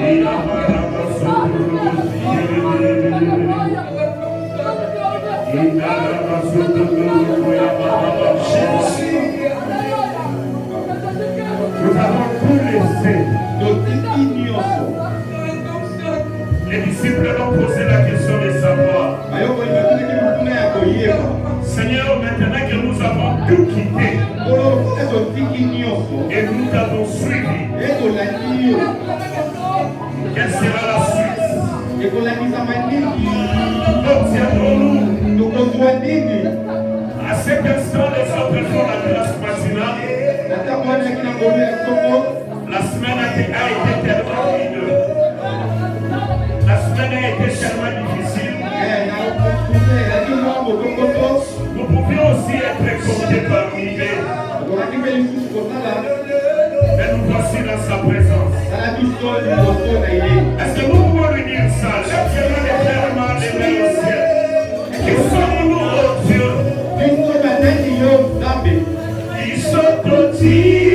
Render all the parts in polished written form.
Nous avons tout laissé. Les disciples ont posé la question de savoir. Seigneur, maintenant que nous avons tout quitté et nous t'avons suivi, quelle sera la suite? Obtiendrons-nous à cet instant les autres font la classe matinale? La semaine a été tellement vide. La semaine a été tellement difficile. Nous pouvions aussi être comptés parmi eux. Mais nous voici dans sa présence. Est-ce que nous pouvons lui dire ça? Lève-moi clairement les mains au ciel. Qui sommes-nous, oh Dieu? Ils sont petits.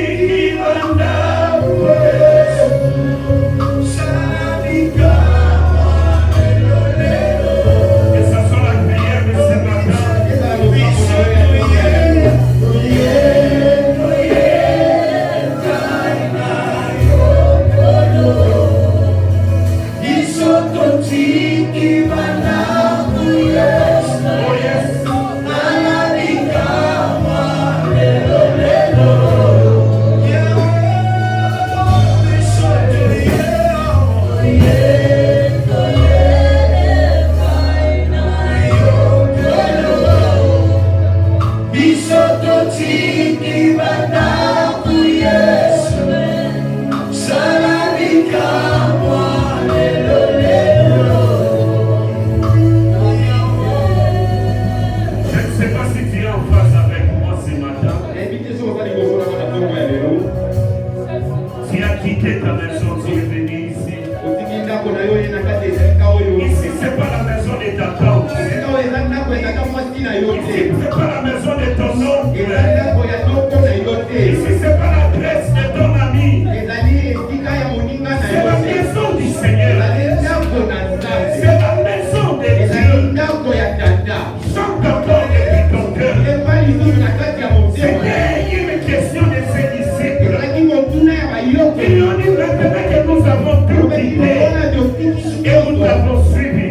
Suivi.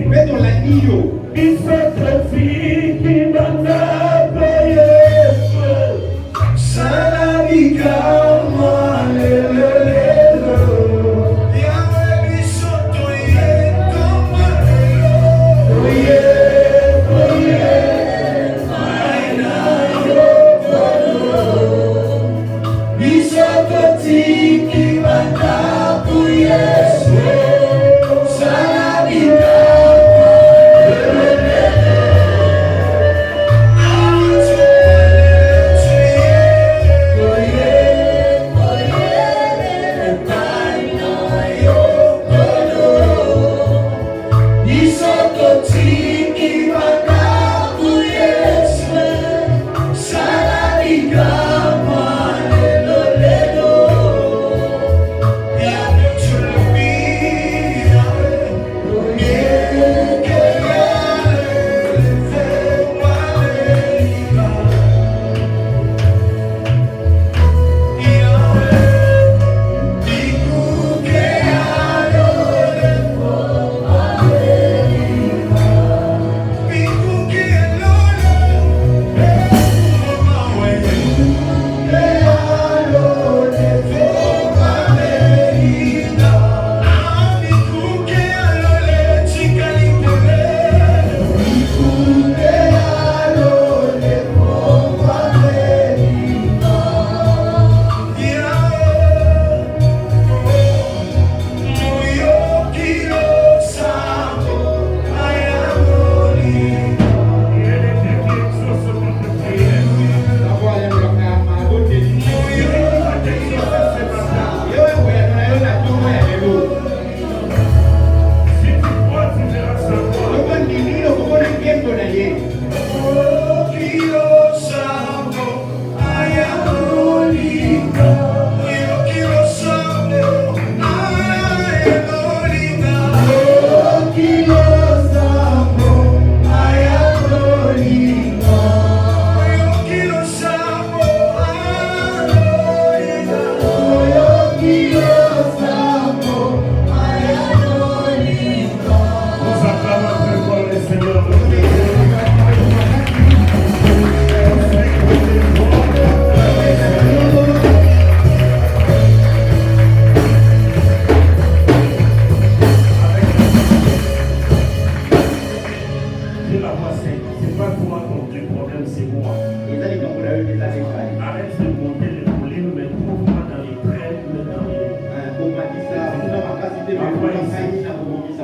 Mais dans la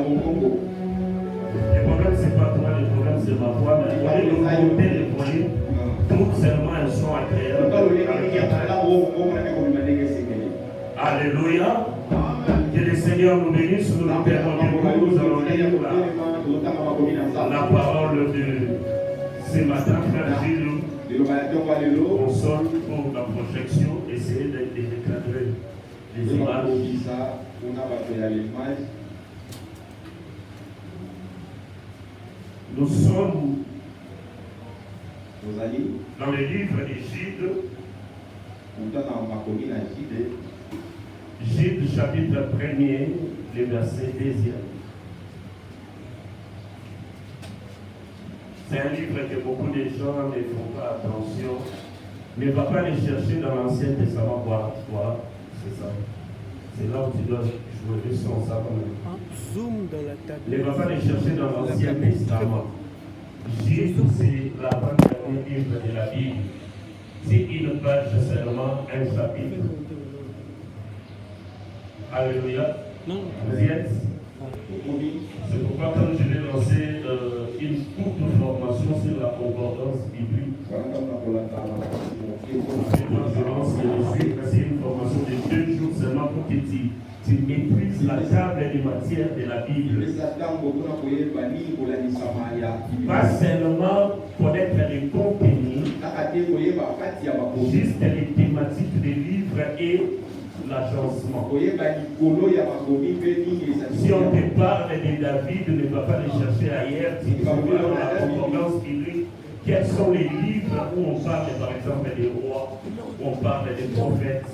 Le problème, c'est pas toi, le problème, c'est ma voix, mais on est de monter les volumes, tout seulement un son agréable. Alléluia. Que le Seigneur nous bénisse, nous nous permettons, nous allons lire la parole de ce matin, frère Gilles. Console pour la projection, essayer de recadrer les images. Nous sommes dans le livre de Gilles. Gilles, chapitre 1er, le verset 2e. C'est un livre que beaucoup de gens ne font pas attention. Ne va pas les chercher dans l'Ancien Testament. Voilà, c'est ça. C'est là où tu dois jouer le son, ça quand même. Ne va pas les chercher dans l'Ancien Testament. Gilles, c'est l'avant-dernier livre de la Bible. C'est une page seulement, un chapitre. Alléluia. Vous y êtes? C'est pourquoi quand je vais lancer une courte formation sur la concordance biblique, c'est une formation de 2 jours seulement pour que tu maîtrises la table des matières de la Bible. Pas seulement connaître les contenus, juste les thématiques des livres et l'agencement. Si on te parle de David, ne va pas les chercher ailleurs. Si tu parles de la concordance biblique, quels sont les livres où on parle par exemple des rois, où on parle des prophètes,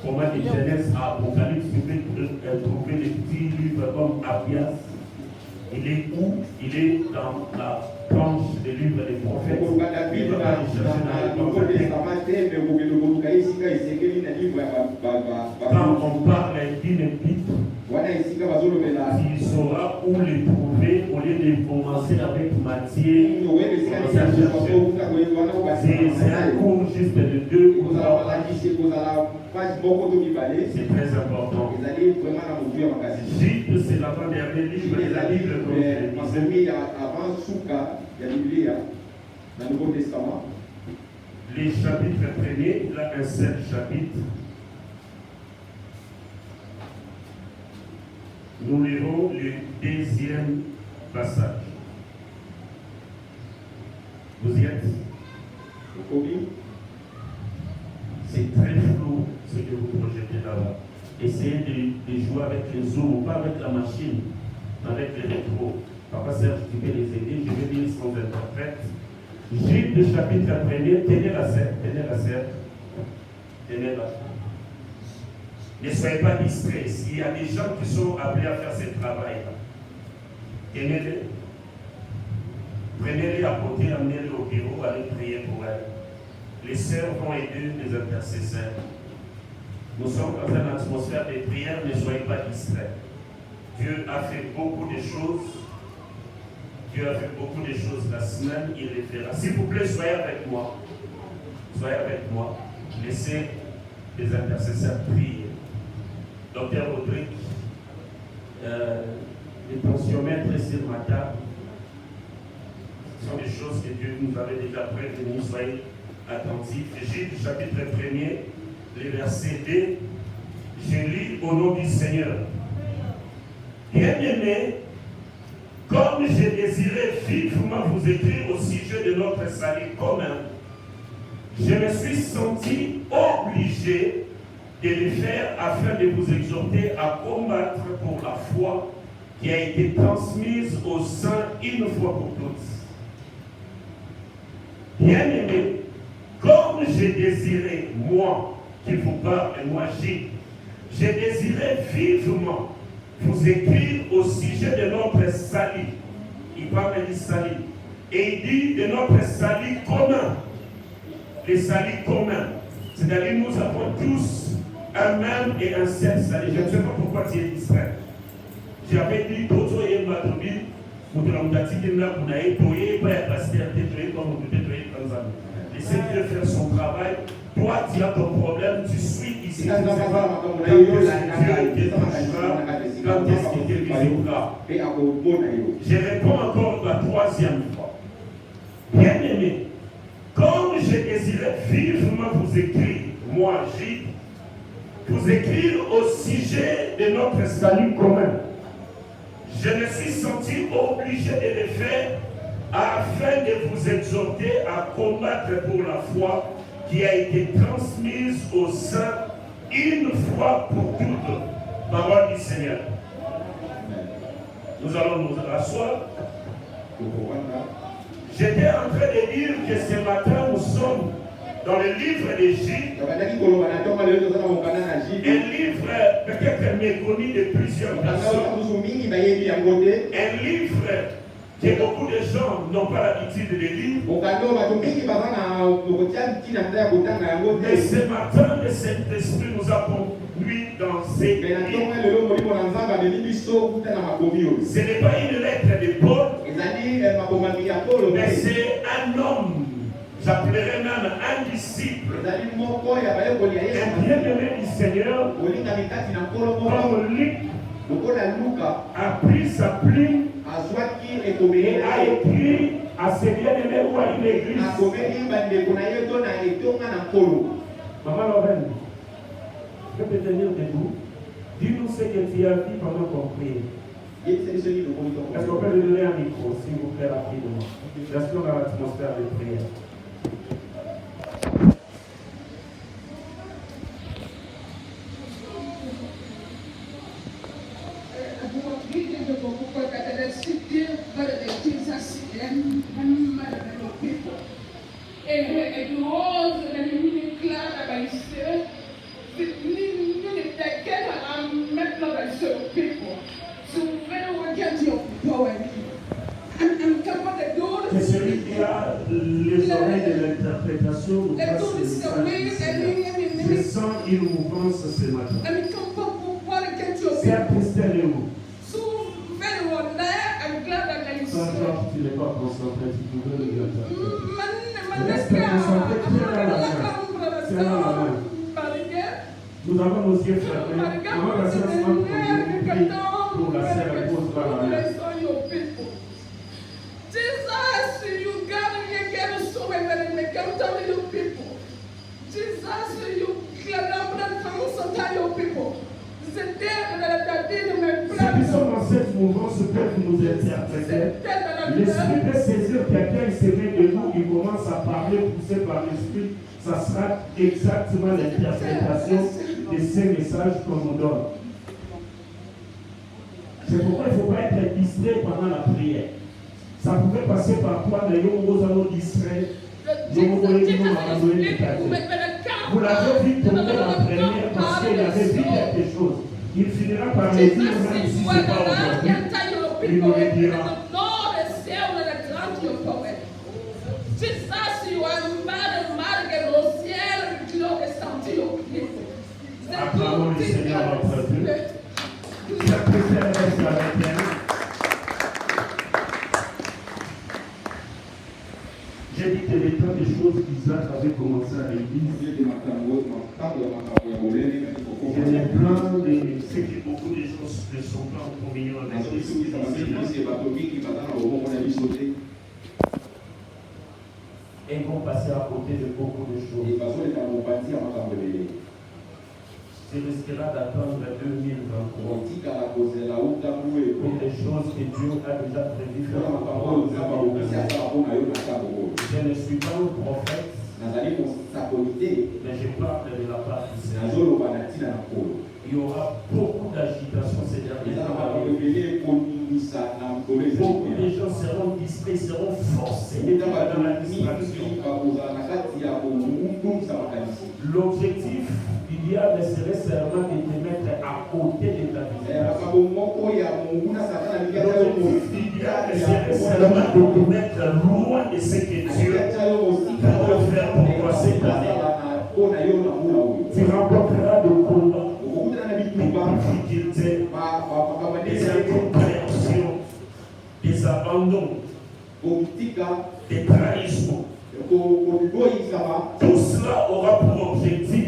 comment de Genèse à Apocalypse, tu peux trouver des petits livres comme Abias. Il est où? Il est dans la planche des livres des prophètes. Il va pas les chercher dans les prophètes. Quand on parle d'une épître, il saura où les trouver au lieu de commencer avec Matthieu. C'est un cours juste de 2 ou 3. C'est très important. Gilles, c'est l'avant-dernier livre de la Bible. Dans le Nouveau Testament. Les chapitres premiers, il a un seul chapitre. Nous lirons le 2e passage. Vous y êtes? C'est très flou ce que vous projetez là-bas. Essayez de jouer avec les zooms, pas avec la machine, avec les rétros. Papa Serge, tu peux les aider, je vais lire sans interprète. Gilles, chapitre 1er, tenez-la, tenez-la. Ne soyez pas distraits. S'il y a des gens qui sont appelés à faire ce travail-là, tenez-les. Prenez-les à côté, amenez-les au bureau, allez prier pour elles. Les sœurs vont aider les intercesseurs. Nous sommes dans une atmosphère de prière, ne soyez pas distraits. Dieu a fait beaucoup de choses. Dieu a fait beaucoup de choses la semaine, il les fera. S'il vous plaît, soyez avec moi. Soyez avec moi. Laissez les intercesseurs prier. Docteur Audric, les tensiomètres sur ma table, ce sont des choses que Dieu nous avait déjà prévenues. Soyez attentifs. Gilles, chapitre 1er, les versets 2. Je lis au nom du Seigneur. Bien-aimés, comme j'ai désiré vivement vous écrire au sujet de notre salut commun, je me suis senti obligé de le faire afin de vous exhorter à combattre pour la foi qui a été transmise aux saints une fois pour toutes. Bien-aimés, comme j'ai désiré, moi qui vous parle, moi Gilles, j'ai désiré vivement vous écrire au sujet de notre salut. Il parle du salut. Et il dit de notre salut commun. Le salut commun. C'est-à-dire nous avons tous un même et un seul salut. Je ne sais pas pourquoi tu es distrait. J'avais dit d'autres et ma tribu, pour que l'on t'a dit que là, vous n'avez pas un pasteur détruit comme vous devez détruire dans un. Laissez Dieu faire son travail. Toi, tu as ton problème, tu suis ici. Tu ne sais pas quand est-ce que Dieu te touchera, quand est-ce que Dieu visitera. Je réponds encore la troisième fois. Bien-aimés, comme je désirais vivement vous écrire, moi, Gilles, vous écrire au sujet de notre salut commun, je me suis senti obligé de le faire afin de vous exhorter à combattre pour la foi qui a été transmise aux saints une fois pour toutes. Parole du Seigneur. Nous allons nous rasseoir. J'étais en train de dire que ce matin nous sommes dans le livre de Gilles, un livre peut-être méconnu de plusieurs personnes, un livre que beaucoup de gens n'ont pas l'habitude de lire. Mais ce matin, le Saint-Esprit nous a conduits dans ces livres. Ce n'est pas une lettre de Paul, mais c'est un homme, j'appellerais même un disciple, un bien-aimé du Seigneur, comme Luc a pris sa plume et a écrit à ses bien-aimés ou à une église. Maman Lorraine, je peux te tenir debout. Dis-nous ce que tu as dit pendant qu'on prie. Est-ce qu'on peut lui donner un micro, s'il vous plaît, rapidement? Restons dans l'atmosphère de prière. Que celui qui a les oreilles de l'interprétation nous fasse le message. Je sens une mouvance ce matin. Père Christelle est où? Quand tu n'es pas concentré, tu pouvais le dire. Reste concentré, tiens dans la main. Tiens dans la main. Nous avons nos yeux fermés. On va passer ensemble pour la sœur et pose par la main. Ceux qui sont dans cette mouvance peuvent nous interpréter. L'esprit peut saisir quelqu'un, il se met debout, il commence à parler, poussé par l'esprit. Ça sera exactement l'interprétation de ces messages qu'on nous donne. C'est pourquoi il ne faut pas être distrait pendant la prière. Ça pouvait passer par toi, mais nous allons distraire. Vous l'avez vu tomber la première parce qu'il avait vu quelque chose. Il finira par le dire, même si ce n'est pas aujourd'hui. Il nous le dira. Acclamons le Seigneur notre Dieu. Chaque personne reste avec elle. J'ai dit que les tas de choses qu'Isaac avait commencé à l'église. J'ai plein de ce que beaucoup de gens ne sont pas en communion avec Christ. Et vont passer à côté de beaucoup de choses. C'est risquera d'attendre 2023 pour des choses que Dieu a déjà prévues faire. Je ne suis pas un prophète, mais je parle de la part du Seigneur. Il y aura beaucoup d'agitation ces derniers temps. Beaucoup de gens seront distraits, seront forcés dans la distraction. L'objectif du diable serait seulement de te mettre à côté de ta vie. L'objectif du diable serait seulement de te mettre loin de ce que Dieu peut faire pour toi cette année. Tu rencontreras des combats, des difficultés, des incompréhensions, des abandons, des trahissements. Tout cela aura pour objectif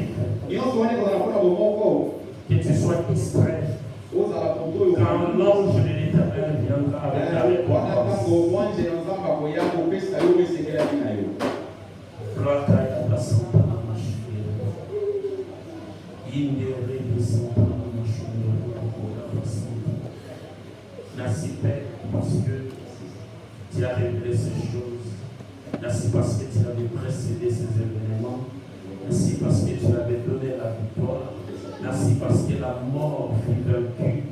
que tu sois distrait Quand l'ange de l'Éternel viendra avec la récompense. Merci Père parce que tu as révélé ces choses. Merci parce que tu avais précédé ces événements. Merci parce que tu avais donné la victoire. Merci parce que la mort fut vaincue.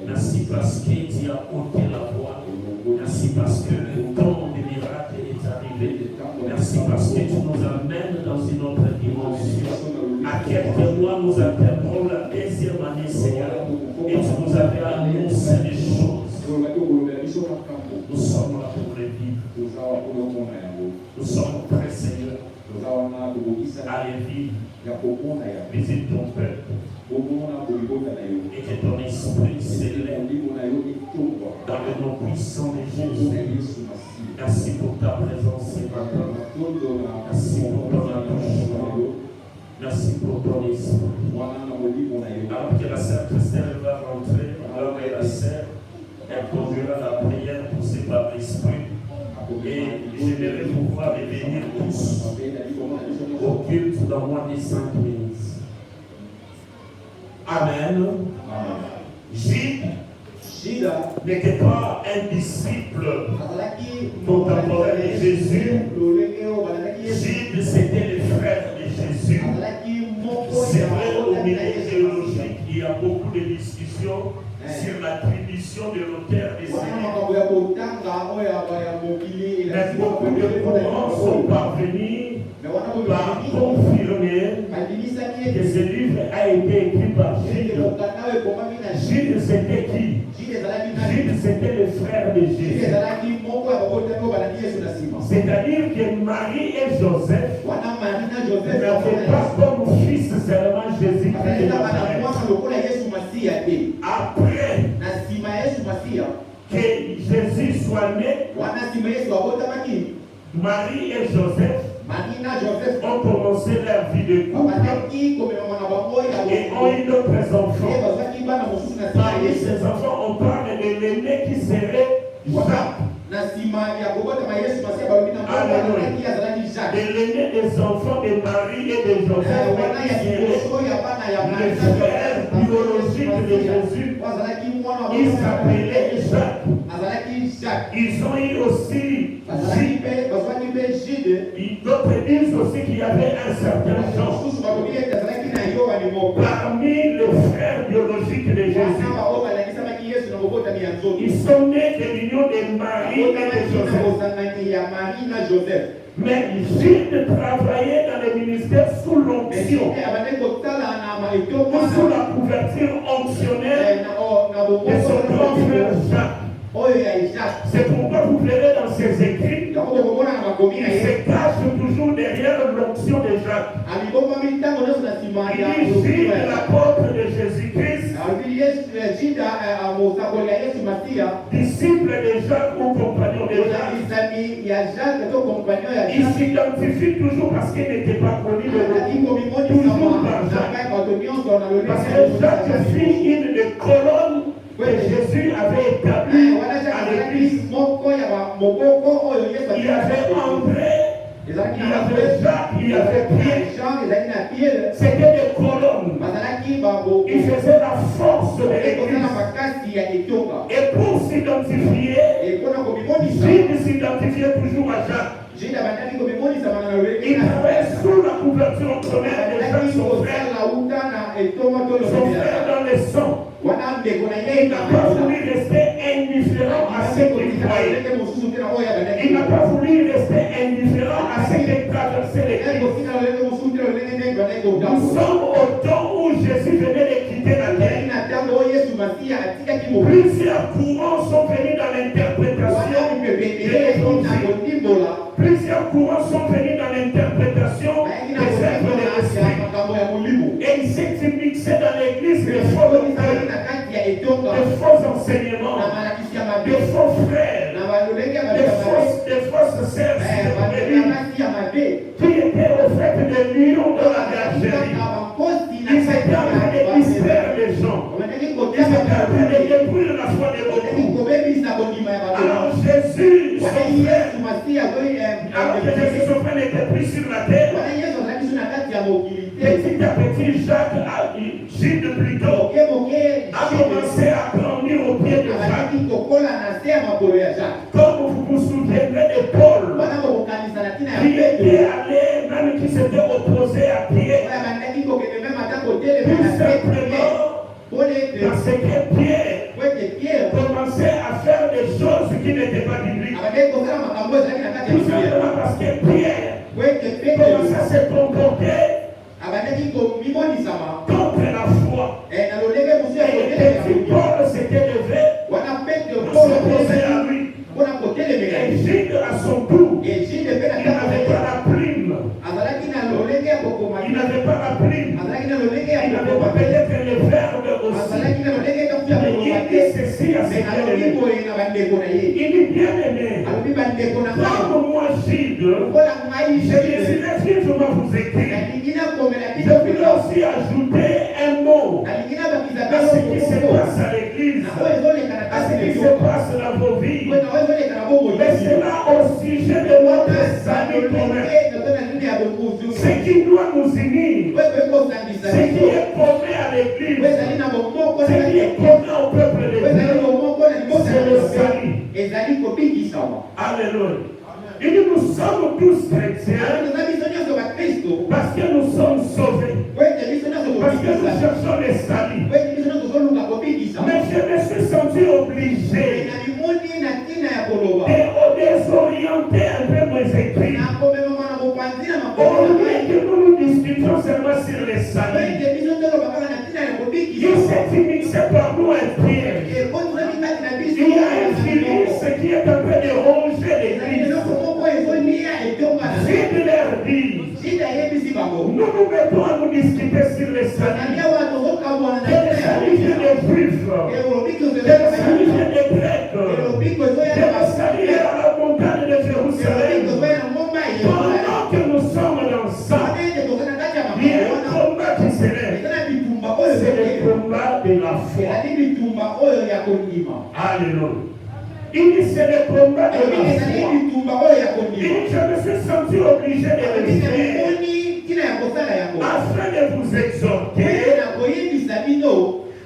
Merci parce que tu as ôté la voix. Merci parce que le temps des miracles est arrivé. Merci parce que tu nous amènes dans une autre dimension. À quelques mois, nous atteindrons la deuxième année, Seigneur. Et tu nous avais annoncé des choses. Nous sommes là pour les vivre. Nous sommes prêts, Seigneur, à les vivre. Visite ton peuple. Et que ton esprit s'élève dans le nom puissant de Jésus. Merci pour ta présence ce matin. Merci pour ton attachement. Merci pour ton esprit. Alors que la sœur Christelle va rentrer, alors que la sœur, elle conduira la prière poussée par l'esprit. Et j'aimerais pouvoir revenir tous au culte dans moins de 5 minutes. Amen. Jude n'était pas un disciple contemporain de Jésus. Jude, c'était le frère de Jésus. C'est vrai, au milieu théologique, il y a beaucoup de discussions sur l'attribution de l'auteur des Écritures. Mais beaucoup de courants sont parvenus par confirmer que ce livre a été écrit par Jude. Jude, c'était qui? Jude, c'était le frère de Jésus. C'est-à-dire que Marie et Joseph n'avaient pas comme fils seulement Jésus-Christ de Nazareth. Après que Jésus soit né, Marie et Joseph ont commencé leur vie de couple et ont eu d'autres enfants. Parmi ces enfants, on parle de l'aîné qui serait Jacques. De l'aîné des enfants de Marie et de Joseph, le frère biologique de Jésus, il s'appelait Jacques. Ils ont eu aussi d'autres disent aussi qu'il y avait un certain Jean parmi les frères biologiques de Jésus. Ils sont nés de l'union de Marie et de Joseph. Mais Jude travaillait dans le ministère sous l'onction, sous la couverture onctionnelle de son grand frère Jacques. C'est pourquoi vous verrez dans ses écrits, il se cache toujours derrière l'onction de Jacques. Il dit Jude, l'apôtre de Jésus-Christ, disciple de Jacques ou compagnon de Jacques. Il s'identifie toujours parce qu'il n'était pas connu de toujours par Jacques. Parce que Jacques fit une des colonnes que Jésus avait établi à l'église. Il y avait André, il y avait Jacques, il y avait Pierre. C'était des colonnes. Il faisait la force de l'église. Et pour s'identifier, Jude s'identifiait toujours à Jacques. Il travaillait sous la couverture entremêlée de Jacques, son frère dans le sang. Il n'a pas voulu rester indifférent à ce qu'il croyait. Il n'a pas voulu rester indifférent à ce qu'il traversait l'église. Nous sommes au temps où Jésus venait de quitter la terre. Plusieurs courants sont venus dans l'interprétation de l'évangile. Plusieurs courants sont venus dans l'interprétation des œuvres de l'esprit. Et il s'est mixé dans l'église de faux doctrines, de faux enseignements, de faux frères, de fausses sœurs qui étaient au fait de lions de la bergerie. Ils étaient en train de distraire les gens. Ils étaient en train Alors que Jésus son frère n'était plus sur la terre, petit à petit, Gilles plutôt, a commencé à grandir au pied de Jacques. Comme vous vous souviendrez de Paul, qui était allé, même qui s'était opposé à Pierre, tout simplement parce que Pierre commençait à faire des choses qui n'étaient pas bibliques. Tout simplement parce que Pierre commençait à se comporter contre la foi. Et petit Paul s'était levé pour s'opposer à lui. Et Gilles à son tour, il n'avait pas la plume. Il n'avait pas la plume. Il n'avait pas peut-être le verbe aussi. Il dit ceci à ses bien-aimés. Il dit bien-aimé, comme moi Gilles, je désirais vivement vous écrire. Je voulais aussi ajouter un mot à ce qui se passe à l'église, à ce qui se passe dans vos vies. Mais c'est là au sujet de notre salut commun. Ce qui doit nous unir, ce qui est commun à l'église, ce qui est commun au peuple de Dieu, c'est le salut. Alléluia. Et nous sommes tous chrétiens parce que nous sommes sauvés, parce que nous cherchons le salut. Mais je me suis senti obligé de désorienter un peu mes écrits. Au lieu que nous discutions seulement sur le salut, il s'est mixé par nous un piège. Il y a un virus qui est en train de ronger l'église. Gilles leur dit, nous nous mettons à nous discuter sur le salut. Le salut vient des Juifs, le salut vient des Grecs, le salut est à la montagne de Jérusalem. Pendant que nous sommes dans ça, il y a un combat qui s'élève. C'est le combat de la foi. Alléluia. Il dit c'est le combat de la foi. Il dit je me suis senti obligé de le faire afin de vous exhorter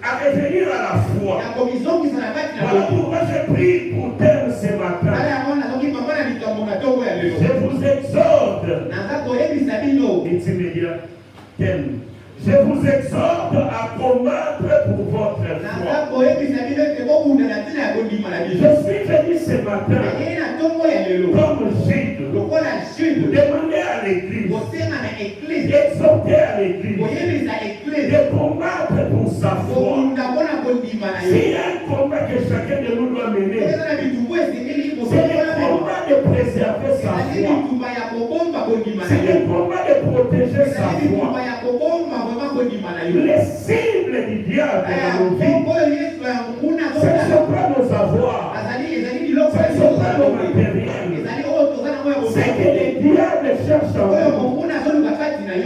à revenir à la foi. Voilà pourquoi j'ai pris pour thème ce matin. Je vous exhorte. Thème. Je vous exhorte à combattre pour votre foi. Je suis venu ce matin comme Gilles, demander à l'église, exhorter à l'église, de combattre pour sa foi. S'il y a un combat que chacun de nous doit mener, c'est le combat de préserver sa foi. C'est le combat de protéger sa foi. Les cibles du diable dans nos vies, ce ne sont pas nos avoirs, ce ne sont pas nos matériels. Ce que le diable cherche en nous,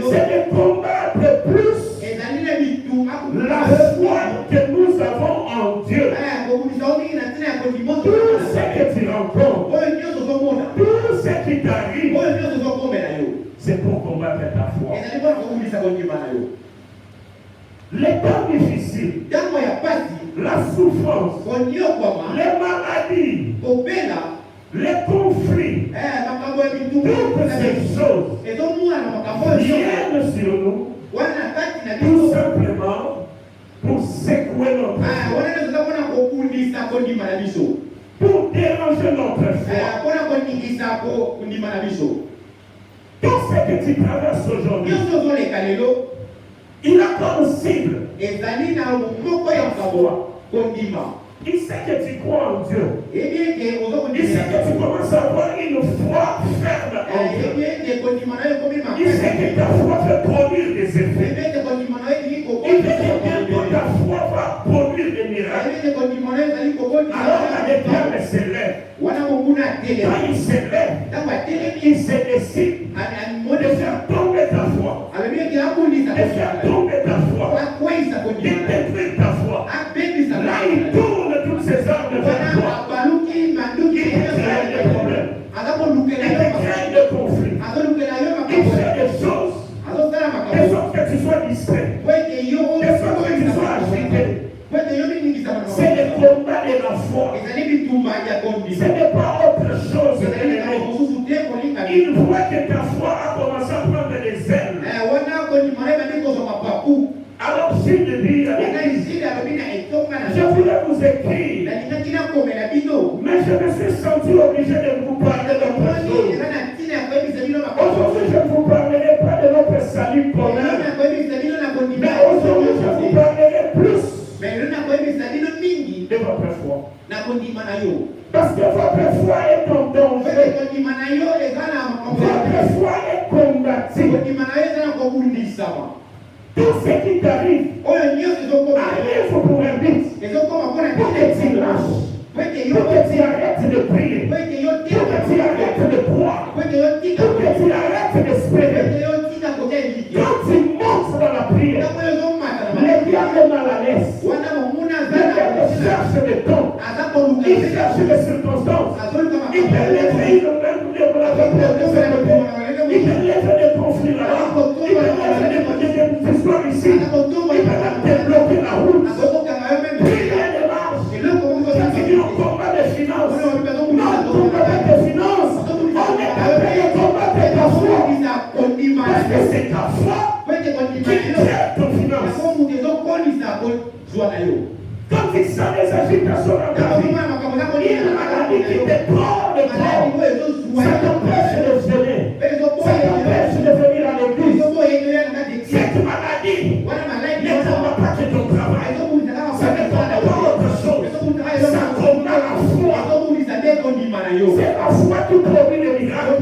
c'est de combattre plus la foi que nous avons en Dieu. Tout ce que tu rencontres, tout ce qui t'arrive, c'est pour combattre ta foi. Les temps difficiles, la souffrance, les maladies, les conflits, toutes ces choses viennent sur nous tout simplement pour secouer notre foi, pour déranger notre foi. Tout ce que tu traverses aujourd'hui, il a comme cible ta foi. Il sait que tu crois en Dieu. Il sait que tu commences à avoir une foi ferme en Dieu. Il sait que ta foi peut produire des effets. Il sait que bientôt ta foi va produire des miracles. Alors quand le diable s'élève, quand il s'élève, il se décide de faire tomber ta foi. De faire tomber ta foi. De détruire ta foi. Là, il tourne toutes ces armes vers toi. Il crée des problèmes. foi. Ce n'est pas autre chose. Il voit que ta foi a commencé à prendre des ailes. Alors s'il dit, je voulais vous écrire, mais je me suis senti obligé de vous parler d'autre chose. Aujourd'hui, je ne vous parlerai pas de notre salut commun, mais aujourd'hui, je vous parlerai plus de votre foi. Parce que votre foi est en danger. Votre foi est combattue. Tout ce qui t'arrive arrive pour un but. Pour que tu lâches. Pour que tu arrêtes de prier. Pour que tu arrêtes de croire. Pour que tu arrêtes d'espérer. Quand tu montes dans la prière, les diables sont mal à l'aise. Les diables cherchent le temps. Ils cherchent les circonstances. Ils te lèvent des conflits là-bas. Ils te lèvent des histoires ici. Ils peuvent débloquer la route. Prier des marches. Si tu combat des finances, non, combat des finances. On est appelé à combattre ta foi. Parce que c'est ta foi qui tient ton finance. Quand il sent les agitations dans ta vie, il y a une maladie qui te prend le corps. Ça t'empêche de jeûner. Ça t'empêche de venir à l'église. Cette maladie ne combat pas que ton travail. Ça ne combat pas autre chose. Ça combat la foi. C'est la foi qui produit le miracle.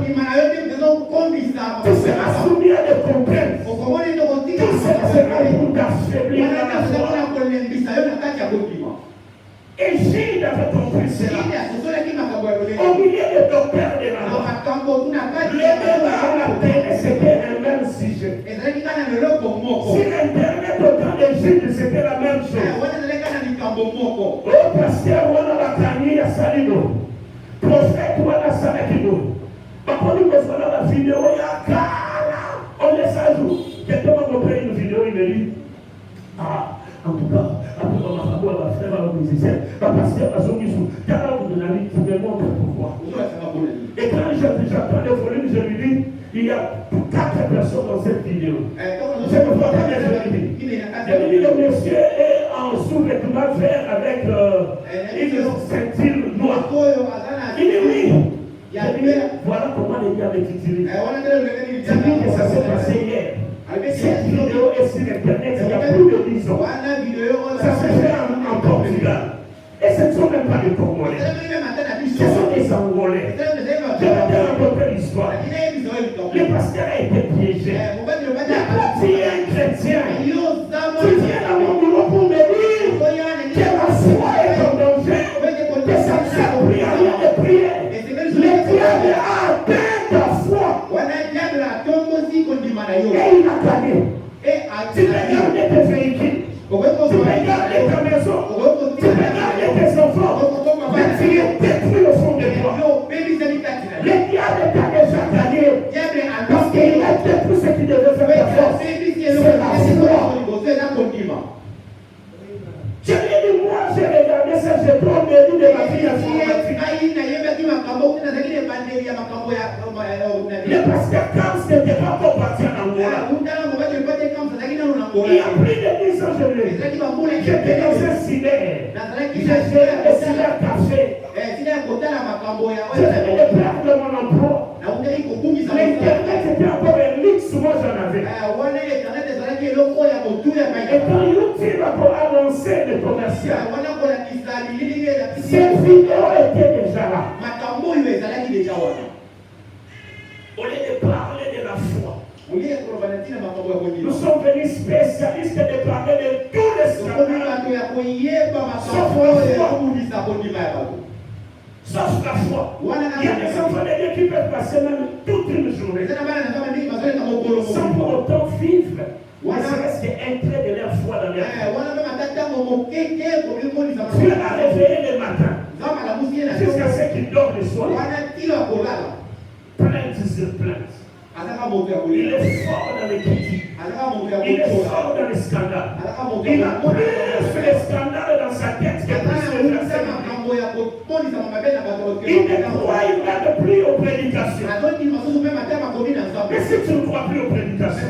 Tu seras soumis à des contraintes. Tout cela sera pour t'affaiblir dans la foi. Et Gilles avait compris cela. Au milieu des docteurs de la loi, les débats à la télé, c'était un même sujet. Sur Internet, autant de Gilles, c'était la même chose. Le pasteur, on a la tanière à Salino. Prophète, on a Salakino. Par contre, il me la vidéo, il y a Kala. On laisse à jour. Quelqu'un m'a compris une vidéo, il me dit, ah, en tout cas, après on m'a fait la frère à la musicien, parce que à son issue, quand on me dit, tu me montres pourquoi. Et quand j'attends le volume, je lui dis, il y a 4 personnes dans cette vidéo. Je ne vois pas bien, je lui dis. Je lui dis, le monsieur est en sous-vêtement vert avec une ceinture noire. Il dit oui. Voilà comment les gars m'ont utilisé. C'est dit que ça s'est passé hier. Cette vidéo est sur Internet il y a plus de 10 ans. Ça se fait en Portugal. Et ce ne sont même pas des Congolais. Ce sont des Angolais. Je vais te raconter l'histoire. Le pasteur a été piégé. Tu es un chrétien. Tu viens dans mon bureau pour me dire que la foi est en danger. Que ça ne sert plus à rien de prier. Le diable a atteint ta foi. Et il a gagné. Tu peux garder tes véhicules. Tu peux garder ta maison. Tu peux garder tes enfants. Mais tu es détruit au fond de toi. Le diable t'a déjà gagné. Parce qu'il a détruit ce qui devait faire ta force. C'est la foi. Je lui ai dit, moi j'ai regardé ça, j'ai pris le livre de ma fille à le pasteur Camps n'était pas encore parti en Angola. Il y a plus de 10 ans, je lui ai dit. J'étais dans un cyber. J'ai géré le cyber café. Je venais de perdre mon emploi. L'Internet était encore un luxe, moi j'en avais. Et quand YouTube a lancé le commercial, cette vidéo était déjà là. Au lieu de parler de la foi, nous sommes venus spécialistes de parler de tous les scandales. Sauf la foi. Il y a des enfants de Dieu qui peuvent passer même toute une journée sans pour autant vivre. Ne serait-ce qu'un trait de leur foi dans leur vie. Dieu a réveillé le matin jusqu'à ce qu'il dorme le soir. Plainte sur plainte. Il est fort dans les critiques. Il est fort dans les scandales. Il a plus les scandales dans sa tête que plus les versets. Il ne croit même plus aux prédications. Mais si tu ne crois plus aux prédications,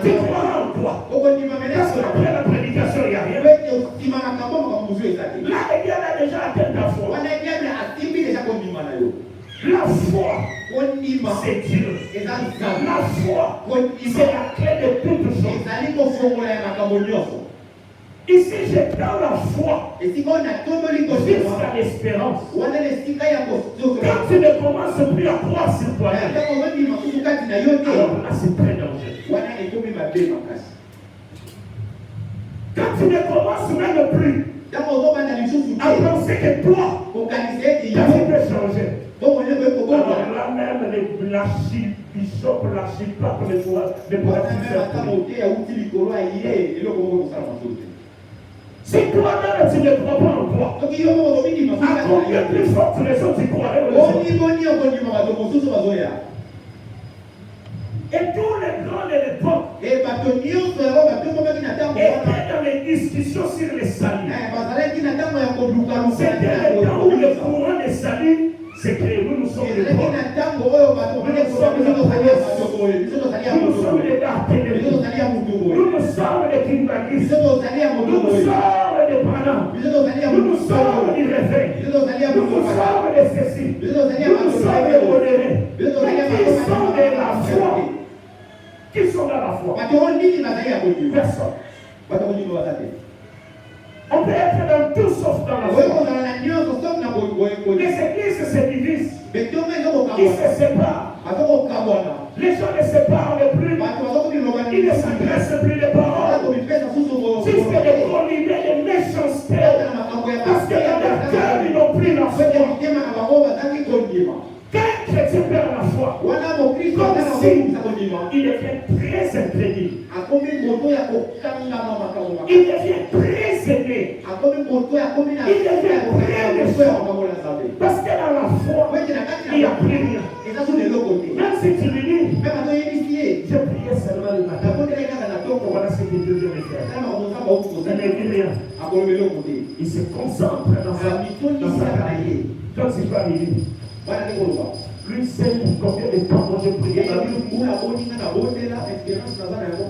tu crois en quoi? Parce qu'après la prédication, il n'y a rien. Là, le diable a déjà atteint ta foi. La foi, c'est Dieu. La foi, c'est la clé de toutes choses. Ici, j'ai dans la foi jusqu'à l'espérance. Quand tu ne commences plus à croire sur toi-même, alors là, c'est très dangereux. Quand tu ne commences même plus à penser que toi, ta vie peut changer. Alors là même, l'archibishop, l'archipape, les si toi-même tu ne crois pas en toi, à combien plus forte raison tu croirais aux autres? Et tous les grands de l'époque étaient dans les discussions sur les saluts. C'était le temps où le courant des saluts c'est que nous sommes les pauvres. Nous sommes les Barthélémy. Nous sommes les Kimbagistes. Nous sommes les Branham. Nous sommes les réveils. Nous sommes les Cécile. Nous sommes les modérés. Qui sont de la foi? Qui sont dans la foi? Personne. On peut être dans tout sauf dans la foi. Les églises se divisent. Ils se séparent. Les gens ne se parlent plus. Ils ne s'adressent plus les paroles. Jusqu'à des collisions, des méchancetés. Parce que dans leur cœur, ils n'ont plus la foi. Quand un chrétien perd la foi, comme si il devient très incrédule. Il devient très aimé. Il devient très méchant. Parce que dans la foi, il n'y a plus rien. Même si tu lui dis, je priais seulement le matin. Voilà ce que Dieu veut faire. Il ne dit rien. Il se concentre dans sa vie. Quand il va venir, lui sait combien de temps moi je priais dans la vie.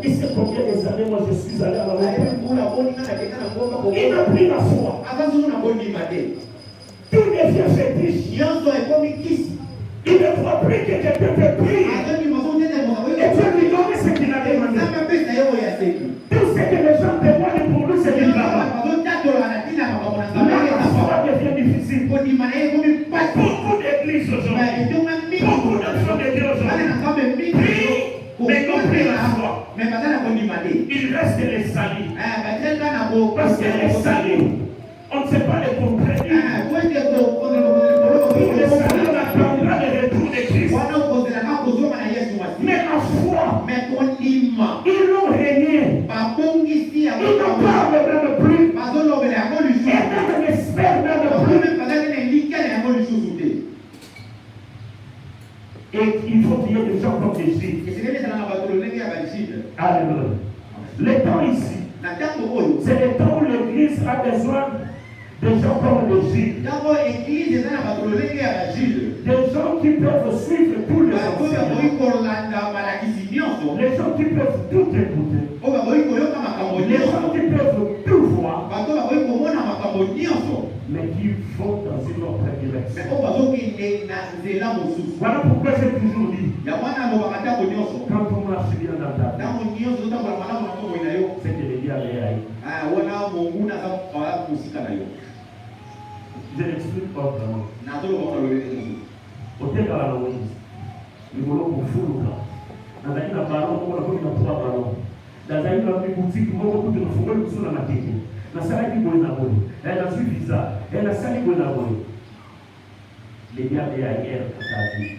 Il sait combien des années moi je suis allé à la maison. Il n'a plus la foi. Tout devient fétiche. Il ne croit plus que quelqu'un peut prier. Et Dieu lui donne ce qu'il a demandé. Tout ce que les gens demandent pour lui, c'est qu'il va. La foi devient difficile. Beaucoup d'églises aujourd'hui, beaucoup d'enfants de Dieu aujourd'hui prient, mais n'ont plus la foi. Il reste les salis. Parce que les salis, on ne sait pas les comprendre. Pour les salis, on attendra le retour de Christ. Mais la foi, ils l'ont régné. Ils n'en parlent même plus. Et même n'espèrent même plus. Et il faut qu'il y ait des gens comme des Gilles. Alléluia. Le temps ici, c'est le temps où l'église a besoin de gens comme des Gilles. Des gens qui peuvent suivre tous les enseignements. Les gens qui peuvent tout écouter. Les gens qui peuvent tout voir. Mais qui vont dans une autre direction. Voilà pourquoi j'ai toujours dit, quand on marche bien dans ta vie, c'est que les diables est aïe. Je l'explique autrement. Au terme de la Moïse, nous voulons pour fou. Dans un ballon, on a pris 3 ballons. Dans une boutique, on a pris le fou, on a pris la maquette. La salle qui est abonnée, elle a suivi ça, elle a salle qui est abonnée. Les gars de la guerre pour ta vie.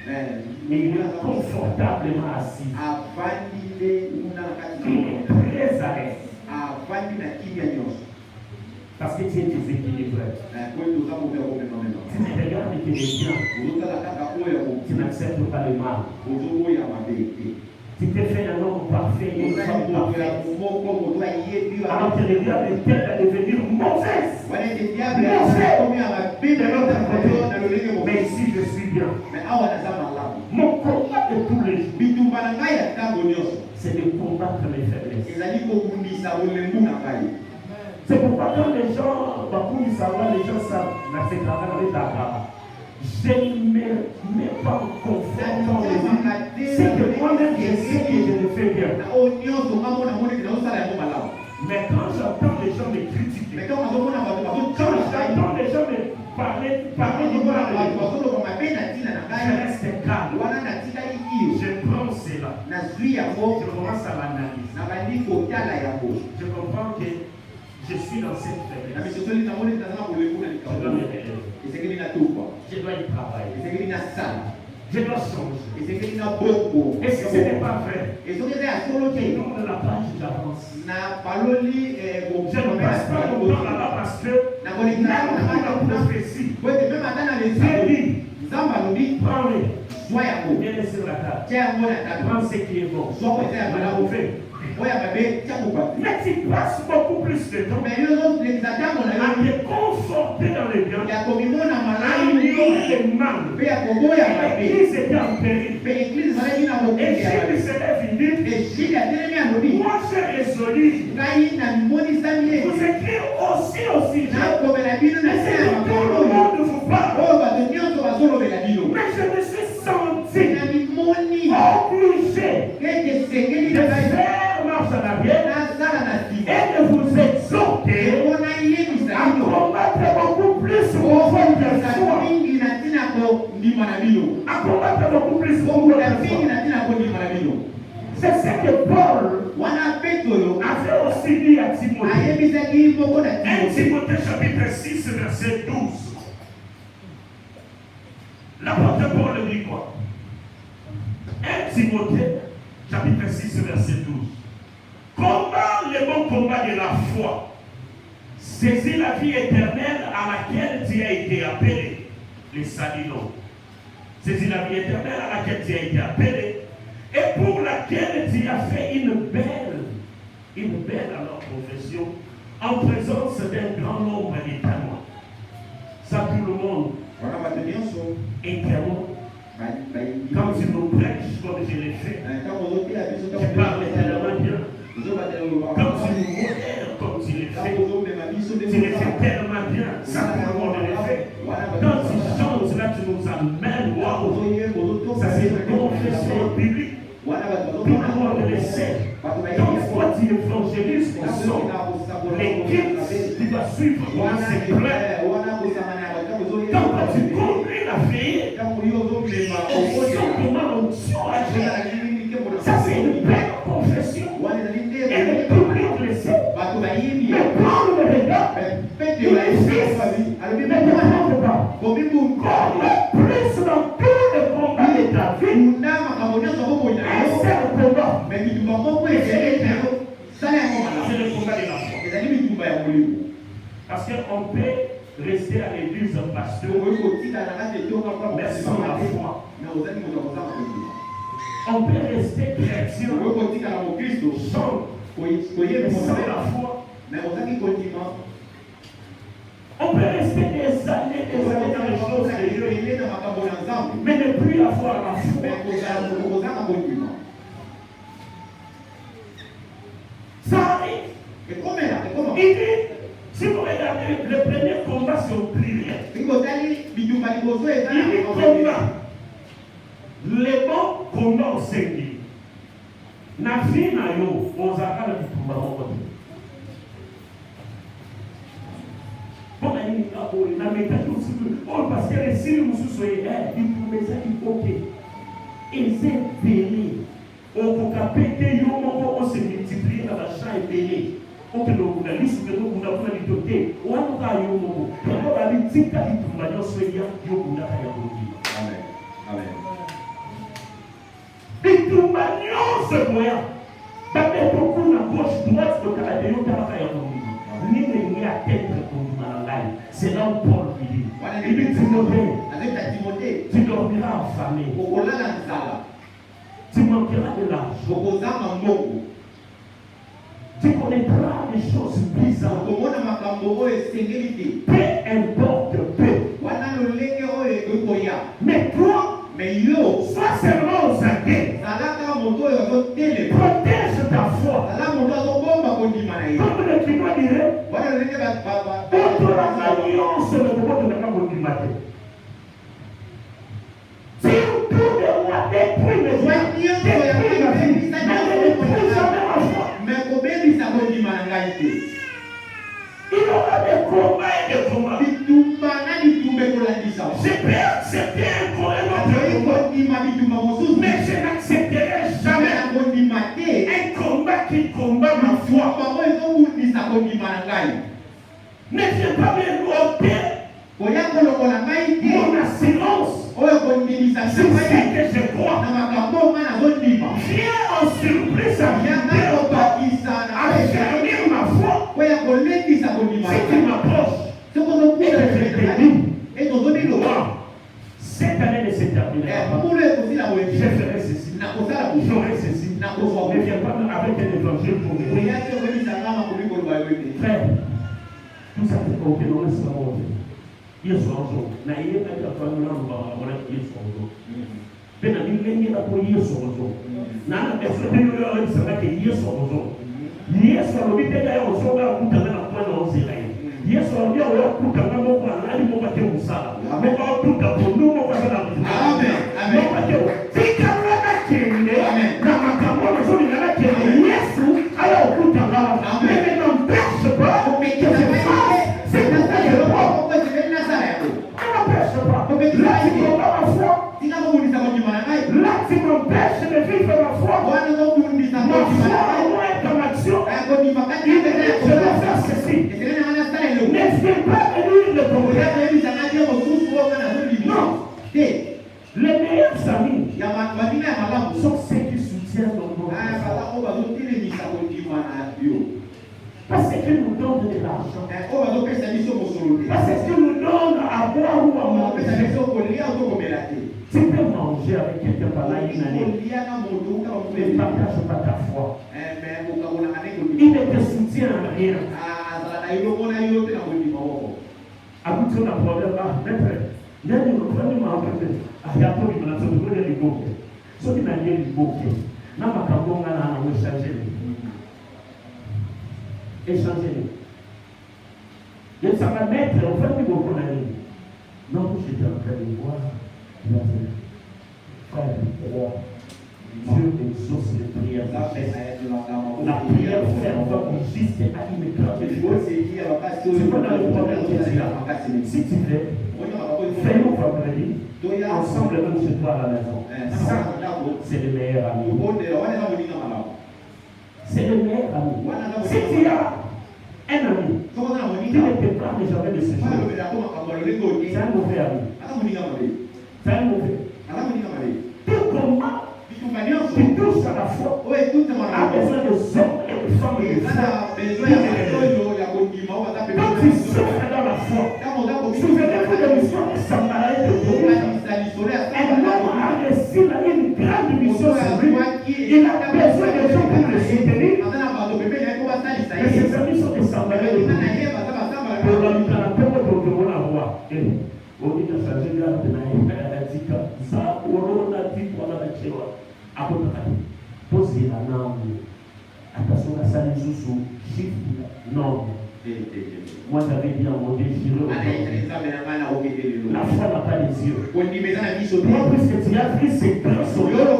Mais il est confortablement assis. Il est très à l'aise. Parce que tu es déséquilibré. Si tu regardes que les biens, tu n'acceptes pas le mal. Tu t'es fait un homme parfait et une femme parfaite. Alors que le diable t'aide à devenir mauvaise. Mais ici je suis bien. Mon combat de tous les jours, c'est de combattre mes faiblesses. C'est pourquoi quand les gens, les gens savent, je ne me mets pas en confort dans les vies. C'est que moi-même je sais que je le fais bien. Mais quand j'entends les gens me critiquer, quand j'entends les gens me parler du mal, je reste calme. Je prends cela. Je commence à l'analyser. Je comprends que je suis dans cette faiblesse. Je dois me relever. Je dois y travailler. Je dois changer. Et si ce n'est pas vrai, au nom de la page, j'avance. Je ne passe pas mon temps là-bas parce que la prophétie, Dieu dit, prends-le, mets-le sur la table. Prends ce qui est bon. Mais tu passes beaucoup plus de temps à te conforter dans les biens, à ignorer les mal. L'Église était en péril. Et Jésus se lève et dit, moi j'ai résolu vous écrire aussi au sujet. Mais tout le monde vous parle. Mais je me suis senti obligé de faire marche à la bienne et de vous exhorter à combattre beaucoup plus vos formes de foi. À combattre beaucoup plus vos formes de foi. C'est ce que Paul avait aussi dit à Timothée. 1 Timothée chapitre 6 verset 12. L'apôtre Paul dit quoi? 1 Timothée chapitre 6 verset 12. Combat le bon combat de la foi. Saisis la vie éternelle à laquelle tu as été appelé. Les salidons. Saisis la vie éternelle à laquelle tu as été appelé. Et pour laquelle tu as fait une belle alors profession en présence d'un grand nombre de témoins. Ça tout le monde est témoin. Quand tu nous prêches comme je l'ai fait, tu parles tellement bien. Quand tu nous modères comme tu l'as fait, tu le fais tellement bien. Ça tout le monde le fait. Quand tu chantes, là tu nous amènes. Waouh! Ça c'est une confession biblique. Tout le monde le sait. Quand toi tu évangélises, l'équipe qui va suivre moi c'est plein. Quand tu conduis la veille, ça c'est une belle confession. Et le public le sait. Mais quand on le regarde, il est fils. Mais ne comprends pas. Comme plus dans tous les combats de ta vie, un seul combat. C'est le combat de la foi. Parce qu'on peut rester à l'église pasteur, mais sans la foi. On peut rester chrétien sans la foi. On peut rester des années dans les choses de Dieu, mais ne plus avoir la foi. Ça arrive. Il dit, si vous regardez le premier combat, c'est au pluriel. Il dit combat. Les bons combat au Seigneur. Na vie na yo, on s'appelle du combat au côté. Bon, parce que les signes nous sont il pouvait ça, il faut que. Et c'est béni. On peut péter, on se multiplie dans la chambre et béni. On peut nous dire, on a dit, on a dit, Amen. Amen. C'est là où Paul dit. Il dit Timothée, tu dormiras en famille. Tu manqueras de l'argent. Tu connaîtras des choses bizarres. Peu importe peu. Mais toi, sois seulement aux aguets. Protège ta foi. Comme le climat dirait, si autour de moi détruit mes joies, détruit ma vie, mais ne détruis jamais ma foi. Il y aura des combats et des combats. Je peux accepter un combat, mais je n'accepterai jamais un combat qui combat ma foi. Ne viens pas me ôter mon assurance. C'est ce que je crois. Viens en surprise à fermer ma foi. Si tu m'approches, et que je te dis, cette année ne se terminera pas. Je ferai ceci, j'aurai ceci. Ne viens pas avec un évangile pour moi. Frère, tout ça fait qu'on peut nous savoir. Il y a son jour. Na yé ka ya fa na ba wala yi son jour. Ben na ni ni na ko yi son jour. Na na eso de yo yo se ba ke yi son jour. Ni eso lo bi te ga yo so ga ku ta na ko na o se ga yi. Yesu ndio yo ku ta na mo kwa ali mo ba te usala. Mo ba ku ta ko no mo kwa na. Amen. Amen. Mo ba te fika na kende. Na makamo na so ni na kende. Yesu ayo ku ta na. Amen. Mais n'empêche pas que je fasse c'est pour ça que je crois. Là, tu combats ma foi. Là, tu m'empêches de vivre ma foi. Ma foi, moi, est en action. Il me dit, je dois faire ceci. Ne viens pas venir le problème. Non. Les meilleurs amis sont ceux qui soutiennent nos parce qu'ils nous donnent de l'argent. Parce qu'ils nous donnent à boire ou à manger. Tu peux manger avec quelqu'un pendant une année. Ne partage pas ta foi. Il ne te soutient à rien. Aboutir à un problème là, maître, nous m'a appelé. Il y a tout le monde qui m'a dit ce qui m'a dit n'a pas changer. Échanger. Et ça va mettre en fait beaucoup d'années. Non, j'étais en train de voir. Frère, Dieu exauce les prières. La prière fervente consiste à immédiatement. C'est pas dans le problème qui est là. Si tu veux, fais-nous vendredi. Ensemble, nous chez toi à la maison. Ça, c'est le meilleur ami. C'est le meilleur ami. Si tu as un ami qui ne te parle jamais de ce genre, c'est un mauvais ami. C'est un mauvais. Tout comment tu touches à la foi a besoin de hommes et de femmes et de quand tu souffres dans la foi, souvenez-vous de l'histoire de Samarie de Dieu. Un homme a reçu une grande mission sur lui. Il a besoin de gens pour le soutenir. Et ses amis sont des Samarie de Dieu. Pour la on dit que ça j'ai là de dit que ça on a dit qu'on a dit à côté poser la norme attention à ça les sous chiffre non moi j'avais dit en mode giro la foi n'a pas les yeux puisque tu as pris ces grands sourires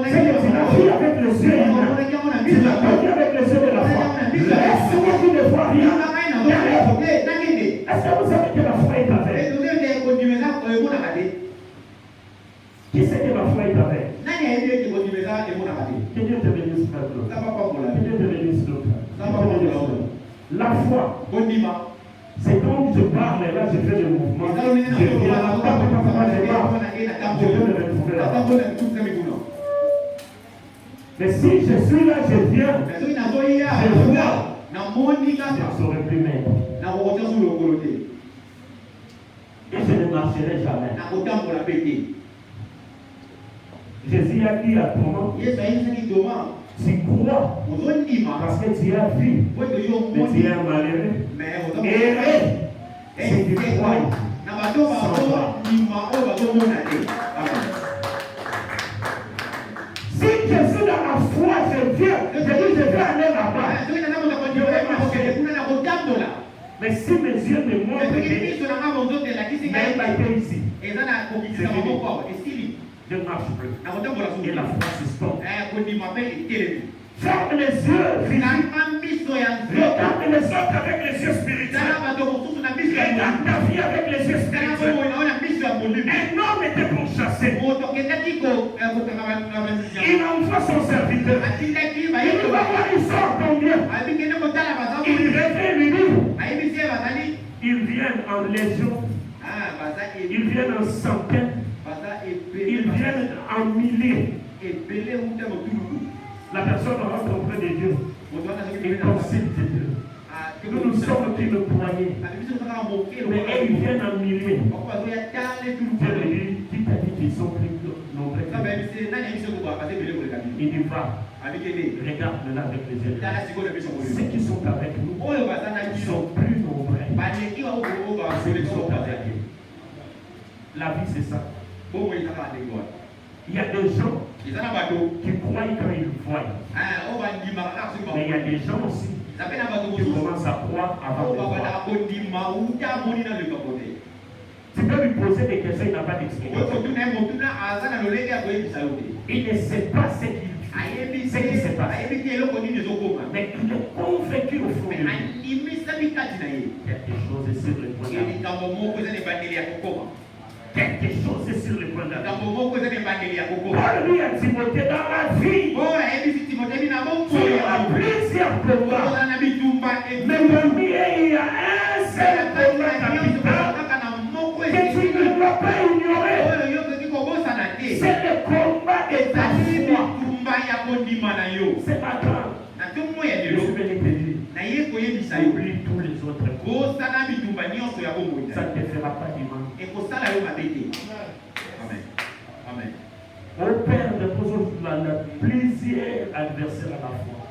c'est que tu l'as pris avec les yeux tu l'as pris avec les yeux de la foi laisse-moi qui ne vois rien est-ce que vous savez que la foi est aveugle? Qui c'est que la foi est aveugle? Que Dieu te bénisse, frère. Que Dieu te bénisse, la foi, c'est quand je parle et là je fais le mouvement. Je viens là, je parle, je viens de me trouver là. Mais si je suis là, je viens, je vois. Je ne saurais plus mettre. Et je ne marcherai jamais. Jésus a dit à Thomas, tu crois parce que tu as vu, mais tu es malheureux. Et tu crois. Si je suis dans la foi, je viens, je vais aller là-bas. Je vais marcher. Mais si mes yeux me montrent même pas été ici, je ne marche plus. Et la foi se stoppe. Ferme les yeux physiques. Regarde les autres avec les yeux spirituels. Regarde ta vie avec les yeux spirituels. Un homme était pourchassé. Il envoie son serviteur. Il va voir, il sort combien. Il revient lui dit. Ils viennent en légion. Ils viennent en centaines. Ils viennent en milliers. La personne rentre auprès de Dieu et consulte Dieu. Nous sommes qui le croyons. Mais ils viennent en milliers. Dieu lui dit, qui t'a dit qu'ils sont plus nombreux? Il dit, va. Regarde-la avec les yeux. Ceux qui sont avec nous sont plus nombreux. Ceux qui sont avec nous. La vie, c'est ça. Il y a des gens qui croient quand ils voient. Mais il y a des gens aussi qui commencent à croire avant de voir. Tu peux lui poser des questions, il n'a pas d'explication. Il ne sait pas ce qui se passe. Mais il est convaincu au fond de lui. Quelque chose est sur le point d'arriver. Quelque chose est sur le point d'arriver. Paul lui a Timothée dans la vie. Il y a plusieurs combats. Mais parmi eux, il y a un seul combat capital que tu ne dois pas ignorer. C'est le combat de ta foi. C'est pas grave. Je suis venu te dire, oublie tous les autres. Ça ne te fera pas du mal. Amen. Au Père de plusieurs adversaires à la fois.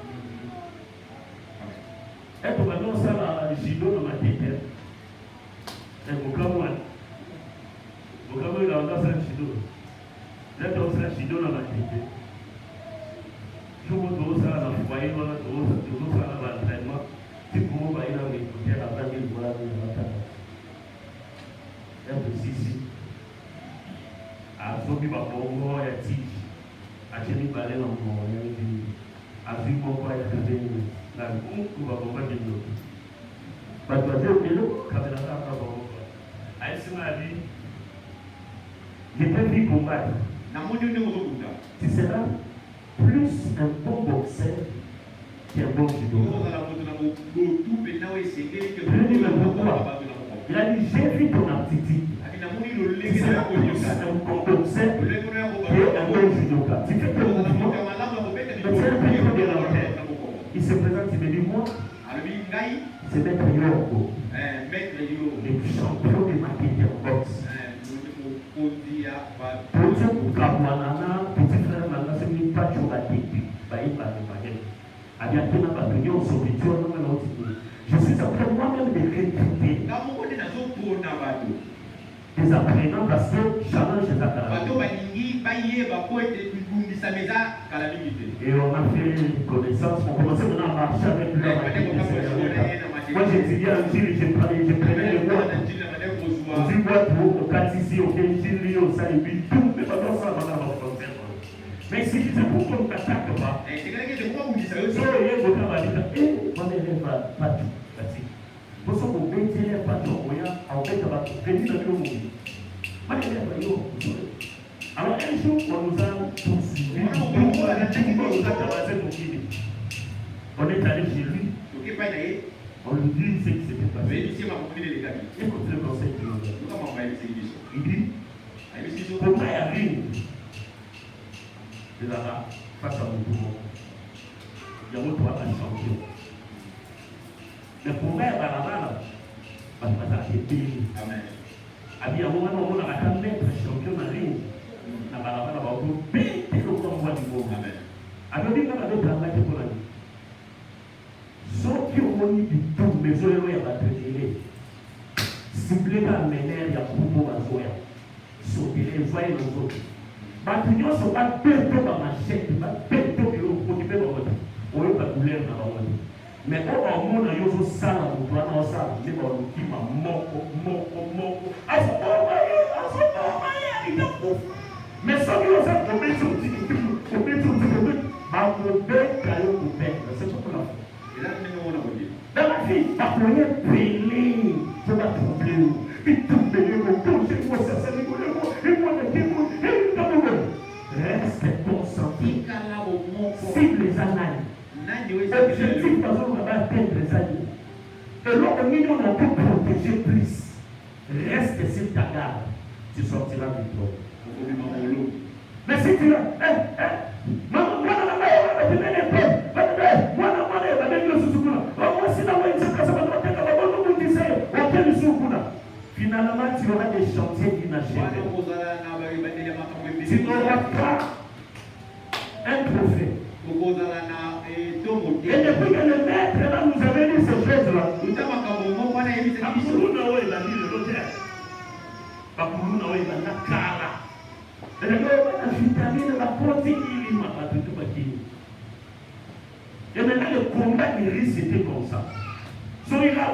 Et pour maintenant, ça va judo dans ma tête. Et pour comment il a encore ça judo. Là, tu as ça judo dans ma tête. Je vous donne ça dans le foyer, je vous donne ça dans l'entraînement. Si vous voyez dans les côtés, la table, voilà, et pour ici. A zobi ba bongo ya tige. A cheni balé na bongo ya tige. A vi bongo ya kabeni. Na bongo ba bongo ya tige. Ba toate o kelo, kabela ta ba bongo. A esse mari. Je peux lui combattre. Tu seras plus un bon boxeur qu'un bon judo. Il a dit, j'ai vu ton aptitude. Tu seras plus un bon boxeur qu'un bon judoka. Tu fais tes mouvements. Mais tu es un peu de la terre. Il se présente, il me dit, moi, c'est Maître Yorko, le champion de ma tête en boxe. Petit Kabwanana, petit frère Nana, c'est une pâte sur la tête. Je suis en train moi-même de recruter des apprenants parce que challenge les apprenants. Et on a fait connaissance, on commençait maintenant à marcher avec lui. Moi j'étudiais en Chine, je prenais le mois. On dit moi pour au 4 ici, au Chili, au Salibi, tout, mais pas dans ça, on a français. Mais si c'est pour qu'on ne t'attaque pas, si on est au travail, on n'élève pas tout. Pour ça, on met des élèves pas tout, on fait venir dans le monde. Alors un jour, on nous a poursuivis, on est allé chez lui, on lui dit ce qui s'était passé. Écoute le conseil qu'il nous donne. Il dit, comment il arrive de là-bas, face à mon mouvement, il y a trois champions. Mais pour moi, là-bas, parce que ça a été payé. Il y a un moment où on a un maître champion en ligne. na balabala bakobete lokola mwa libongo. Alobi nga bazotangaki mpona nini? Soki omoni bitumba ezoyelo ya bato ebele sible bamenere ya kubo bazoya sotele evaye na nzoto bato nyonso bapeto bamashete bapeto biloko mpe bamoto oyoka douleur na bango te mais oyo bamona yo ozosala moto wana osala nde balokima moko azokomaye alitakufa mais soki oza kobeti otiki bakobeta yo kobeta c'est tout la fois. Dans la vie, par moyen pelé, je vais troubler. Et tout belé, mon corps, c'est moi, ça, c'est moi, et moi, et reste consenti. Cible les annales. Objectif, par exemple, on va atteindre les années. Et lorsqu'on on peut protéger plus. Reste sur ta garde. Tu sortiras du trône. Mais si tu as, finalement, tu auras des chantiers inachevés. Tu n'auras pas un trophée. Et depuis que le maître là nous avait dit ces choses-là, et maintenant le combat iris c'était comme ça. So il a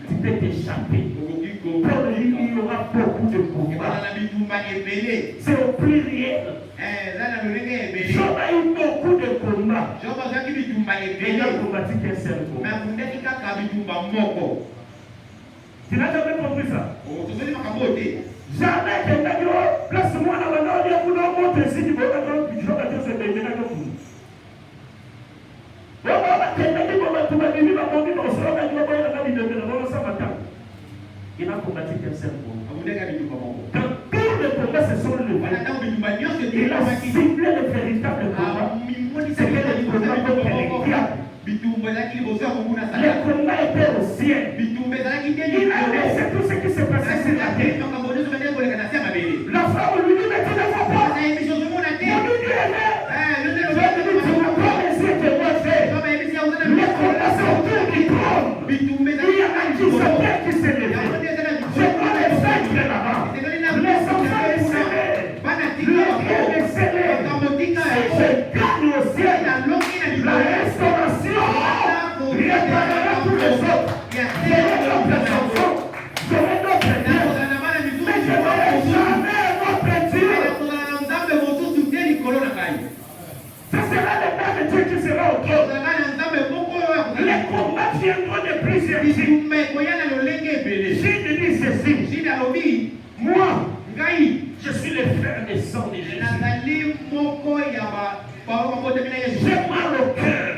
tu peux t'échapper. Pour lui, il y aura beaucoup de combats. C'est au pluriel. Job a eu beaucoup de combats. Et il a combattu qu'un seul combat. Tu n'as jamais compris ça? Jamais quelqu'un dit, oh, place-moi dans le nord, il y a beaucoup de montres ici, tu peux pas dire, je vais dire, c'est bien, il a combattu qu'un seul combat. Quand tous les combats se sont levés, il a ciblé le véritable combat. C'est que le combat contre les diables. Les combats étaient au ciel. Il a laissé tout ce qui s'est passé sur la terre. La femme lui dit, mais tu ne vois pas. Il lui dit, le combat c'est autour du trône. Il y a un qui s'est levé. Je vois les fêtes là-bas. Les enfants les scellés. Le Dieu les scellés. Si je gagne au ciel, la restauration réparera tous les autres. J'aurai d'autres enfants. J'aurai d'autres dieux. Mais je n'aurai jamais votre Dieu. Ce sera le temps de Dieu qui sera au trône. Les combats viendront de plusieurs types. J'ai dit ceci. Moi, je suis le frère des sang de Jésus. J'ai mal au cœur.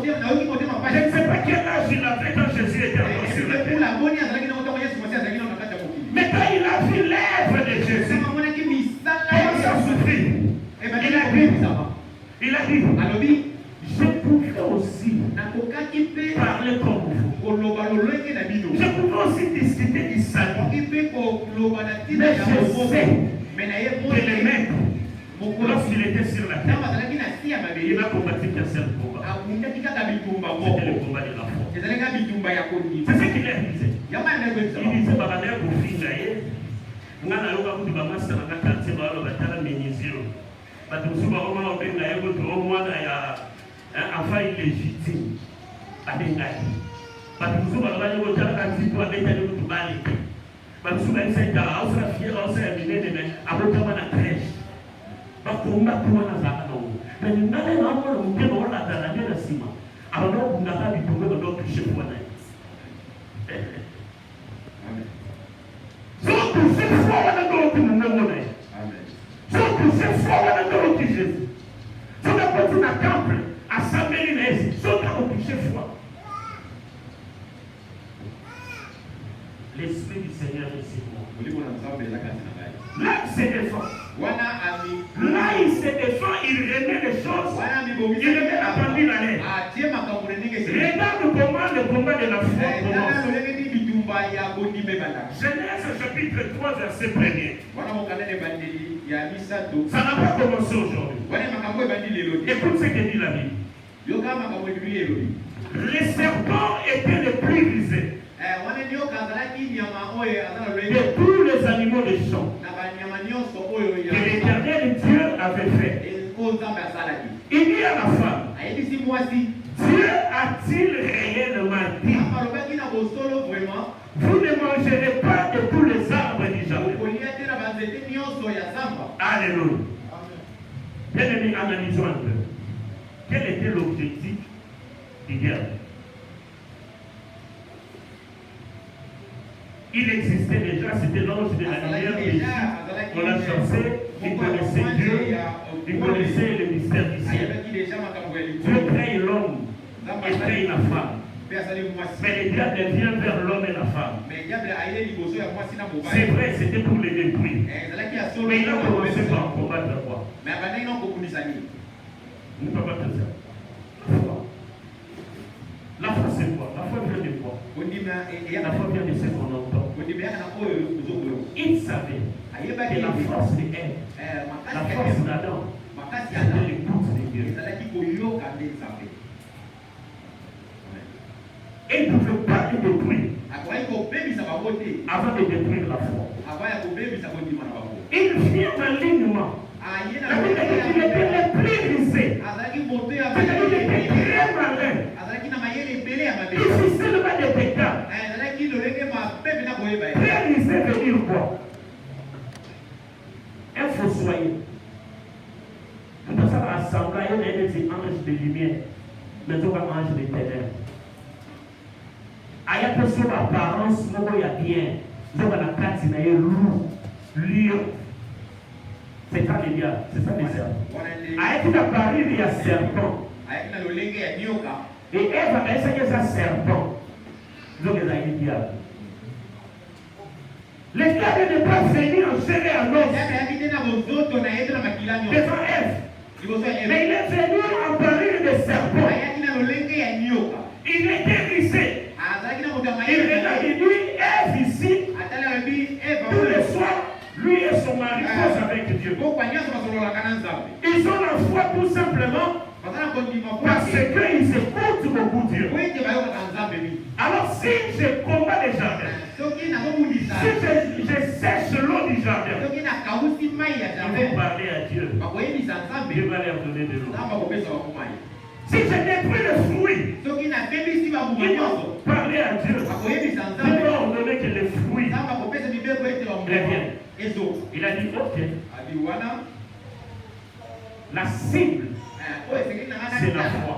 Je ne sais pas quel âge il avait quand Jésus était encore sur la terre. Mais quand il a vu l'œuvre de Jésus, comment ça souffrit? Il a dit, je pouvais aussi parler comme vous. Je pouvais aussi discuter du salut. Mais je sais que le maître, lorsqu'il était sur la terre, il a combattu qu'un seul combat. C'était le combat de la foi. C'est ce qu'il a disait. Il disait, Babaner, vous finissez. Nous avons dit, Bamaster, on a canté, on a ménisé. Enfant illégitime. L'Esprit du Seigneur est sur moi. Là, il se défend. Là, il se défend, il remet les choses. Il remet la pendule à l'air. Regarde comment le combat de la foi commence. Genèse chapitre 3, verset 1er. Ça n'a pas commencé aujourd'hui. Écoute ce que dit la Bible. Les serpents étaient les plus risés de tous les animaux des champs que l'Éternel Dieu avait fait. Il dit à la femme, Dieu a-t-il réellement dit, vous ne mangerez pas de tous les arbres du jardin? Alléluia. Bien aimé, analysons un peu. Quel était l'objectif du diable? Il existait déjà, c'était l'ange de la lumière qu'on a chassé, il connaissait Dieu, il connaissait le mystère du ciel. Dieu crée l'homme et crée la femme. Mais le diable vient vers l'homme et la femme. C'est vrai, c'était pour les détruire. Mais il a commencé par combattre quoi? Ne peut pas faire ça. La foi c'est quoi? La foi vient de quoi? La foi vient de ce qu'on entend. Il savait que la force de Ève, la force d'Adam, c'était l'écoute de Dieu. Et il ne pouvait pas le détruire avant de détruire la foi. Il vient en lignement. Il était le plus risé. Il était très malin. Difficilement détectable. Très risé veut dire quoi? Un fossoyeur. Tout ça va assembler un des anges de lumière. Mais tout va ange de ténèbres. Il y a personne d'apparence, il y a bien. Nous avons la carte, il y a loup, lion. C'est ça les gars, c'est ça les serpents. Il y a il y a serpent. Et Ève a essayé sa serpent. Donc il y a eu diable. Le diable n'est pas venu en chair et en os devant Ève. Mais il est venu en parure de serpent. Il était risé. Il regarde, il dit, Ève ici, tous les soirs, lui et son mari posent avec Dieu. Ils ont la foi tout simplement parce qu'ils écoutent beaucoup Dieu. Alors si je combats les jardins, si je sèche l'eau du jardin, ils vont parler à Dieu. Dieu va leur donner de l'eau. Si je détruis le fruit, ils vont parler à Dieu. Dieu va ordonner que les fruits reviennent. Il a dit, ok. La cible, c'est la foi.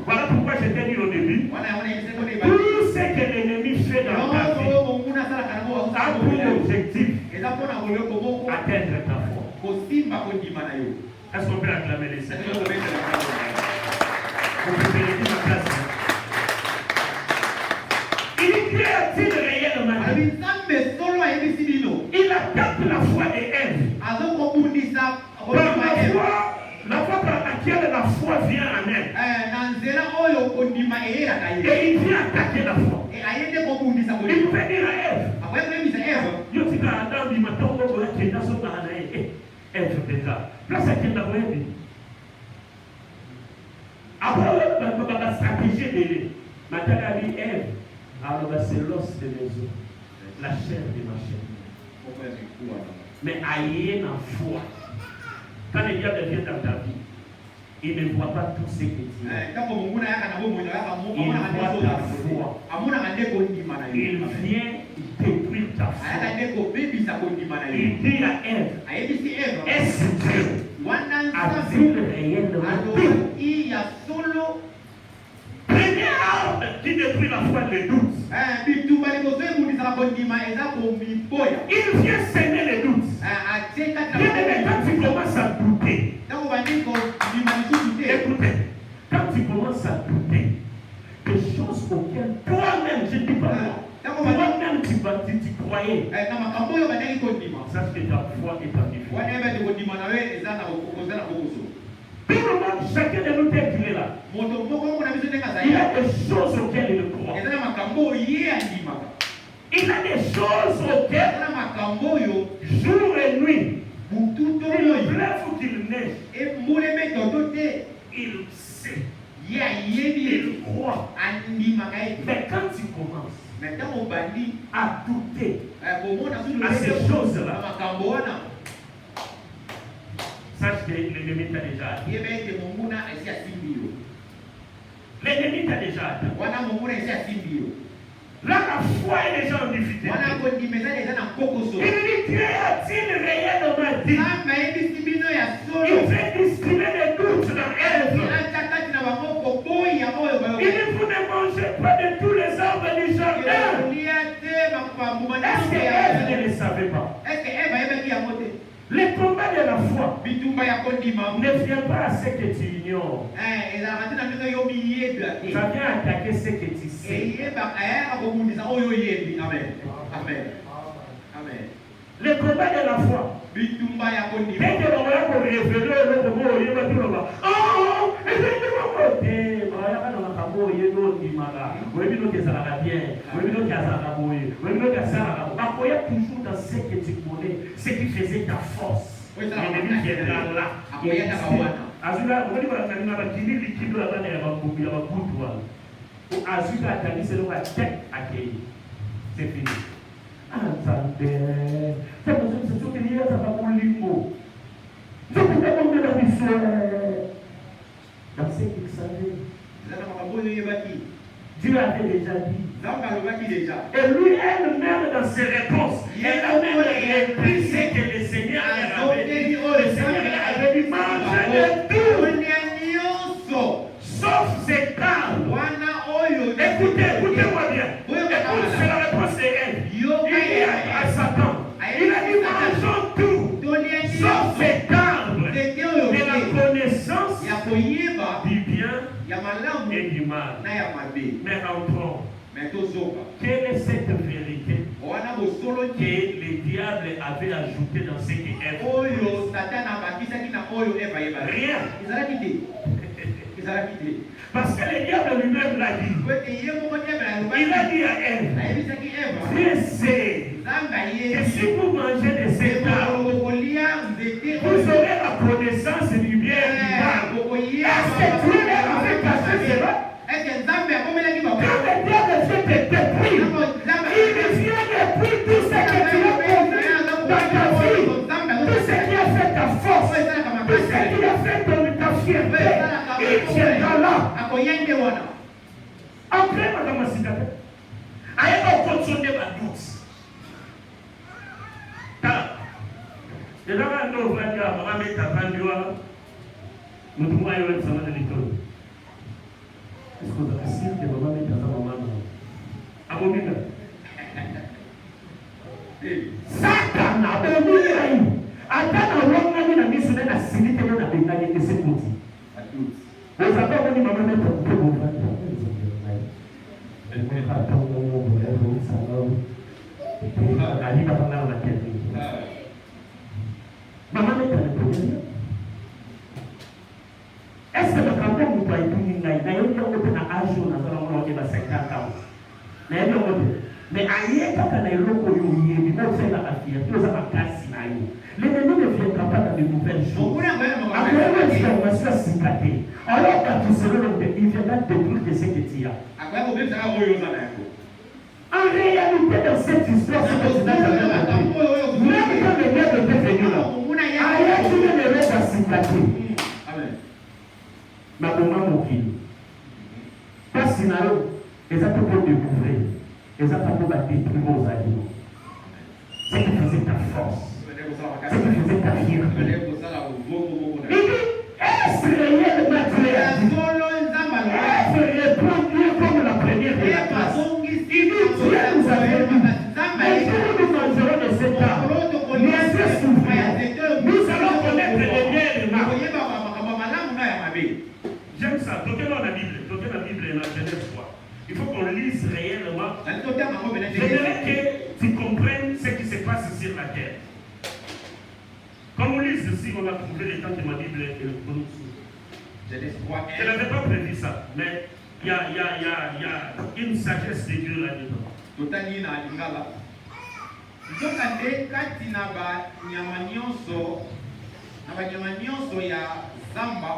Voilà pourquoi je t'ai dit au début, tout ce que l'ennemi fait dans ta vie a pour objectif atteindre ta foi. Est-ce qu'on peut acclamer les Seigneurs? Vous pouvez laisser ma place. Il crée-t-il réellement? Il attaque la foi de Ève. La foi par laquelle la foi vient en elle. Et il vient attaquer la foi. Il pouvait dire à Ève. Yo tika Adam di matongo ko yake na so na Ève déjà. Place à qui n'a pas dit. Après la stratégie de Matala dit Ève. Alors c'est l'os de mes os, la chair de ma chair. Mais aïe en foi. Quand le diable vient dans ta vie, il ne voit pas tout ce que tu as. Il voit ta foi. Il vient détruire ta foi. Il dit à Ève, est-ce Dieu a-t-il réellement dit? Premier arme qui détruit la foi, le doute. Il vient semer les doutes. Quand tu commences à douter, écoutez, quand tu commences à douter des choses auxquelles toi-même, je ne dis pas moi, toi-même tu croyais, sache que ta foi est en difficulté. Tout le monde, chacun de nous tel qu'il est là, il a des choses auxquelles il croit. Il a des choses auxquelles, jour et nuit, qu'il pleuve ou qu'il neige, il sait, il croit. Mais quand tu commences à douter à ces choses-là, sache que l'ennemi t'a déjà atteint. L'ennemi t'a déjà atteint. Là, la foi est déjà en difficulté. Il dit, Dieu a-t-il réellement dit? Il fait distribuer des doutes dans Ève. Il dit, vous ne mangez pas de tous les arbres du jardin. Est-ce que Ève ne le savait pas? Le combat de la foi ne vient pas à ce que tu ignores. Ça vient attaquer ce que tu sais. Le combat de la foi. Dès que l'on va révéler le mot, il va tout le monde. Oh, toujours dans ce que tu connais, ce qui faisait ta force. L'ennemi viendra là. C'est fini. Attendez. C'est pour ça que c'est sûr qu'il y a ça va pour l'immo. Je peux pas tomber dans l'histoire. Dans ce qu'il savait. Dieu avait déjà dit. Et lui, elle-même, dans ses réponses, elle a même repris ce que le Seigneur avait dit. Le Seigneur avait dit, mangez de tout, sauf ces carnes. Écoutez-moi bien. Écoute, c'est la réponse de elle. Il dit à Satan, il a dit, mangeons tout, sauf ces carnes. Et la connaissance du bien et du mal. Mais entrons. Quelle est cette vérité que le diable avait ajouté dans ce qu'Ève faisait? Rien. Parce que le diable lui-même l'a dit. Il a dit à Ève, Dieu sait que si vous mangez de cet arbre, vous aurez la connaissance du bien et du mal. Est-ce que Dieu avait caché cela? Quand le diable fait te détruire, il vient détruire tout ce que tu as fait dans ta vie, tout ce qui a fait ta force, tout ce qui a fait ta fierté. Il tiendra là. Après, madame Asitake, elle va continuer ma doute. Je vais aller au Vanga, on va mettre à Vandua, nous devons aller au salon de l'école. Est-ce que vous avez sûr que maman met à maman? À mon niveau. Satan a besoin d'aïe. Attends, on va aller à mission de la cité de la Bengale et c'est petit. Vous avez dit maman met un peu au Vanga. Maman met un peu. Est-ce que le canton vous doit être une naïve? D'ailleurs, il y a un âge où on a 50 ans. Mais ailleurs, quand on a eu l'eau, il faut faire la fierté, tout ça va casser. L'ennemi ne viendra pas dans de nouvelles choses. Après une information citée, alors quand tu seras dans il viendra détruire ce que tu as. En réalité, dans cette histoire, c'est que tu n'as jamais compris. Même quand le diable était venu là, ailleurs, tu ne reste à citer. Ma maman mon fils. Parce que les gens pour découvrir, les gens pour détruire vos aliments. Ce qui faisait ta force, ce qui faisait ta fierté. Il dit, est-ce réellement Dieu a dit? Est-ce reprend Dieu comme la première de la classe? Il dit, Dieu nous avait dit, mais nous mangerons de cet arbre, nous allons souffrir, nous allons connaître les biens et les mal. J'aime ça. Toquez dans la Bible. Toquez la Bible et la Genèse 3. Il faut qu'on lise réellement. J'aimerais que si on a trouvé le temps que ma Bible est électronique. Genèse 3. Je n'avais pas prévu ça, mais il y a une sagesse de Dieu là-dedans. Totali na lingala. Nzokande kati na ba nyama nyonso ya zamba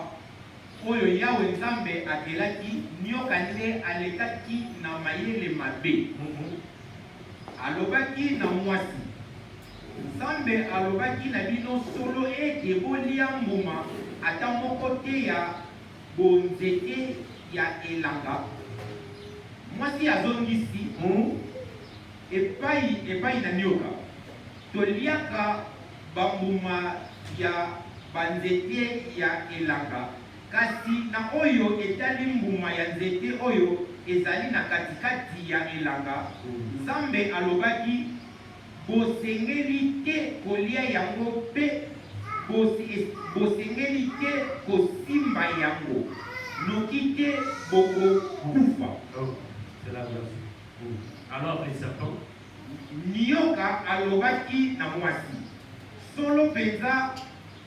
oyo yawe nzambe akelaki nyokande alekaki na mayele mabe. Alobaki na mwasi. Nzambe alobaki na bino solo ete bolia mbuma ata moko te ya bonzete ya elanga. Mwasi azongisi epai na nyoka. Toliaka bambuma ya banzete ya elanga. Kasi na oyo etali mbuma ya nzete oyo ezali na katikati ya elanga. Nzambe alobaki bosengeli te kolia yango pe bosengeli te kosimba yango. Noki te boko kufa. C'est la version. Alors les serpents. Nyoka alobaki na mwasi. Solo penza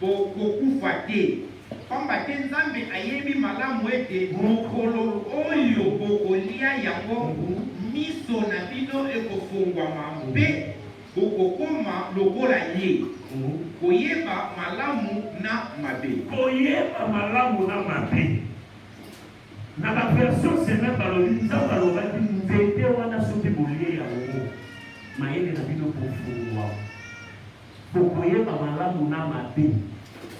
boko kufa te. Pamba te Nzambe ayebi malamu ete mokolo oyo bokolia yango miso na bino ekofungwama mpe bokokoma lokola ye. Koyeba malamu na mabe. Koyeba malamu na mabe. Na la version c'est même par le Nzambe alobaki nzete wana soki bolie yango mayele na bino kofungwa. Koyeba malamu na mabe.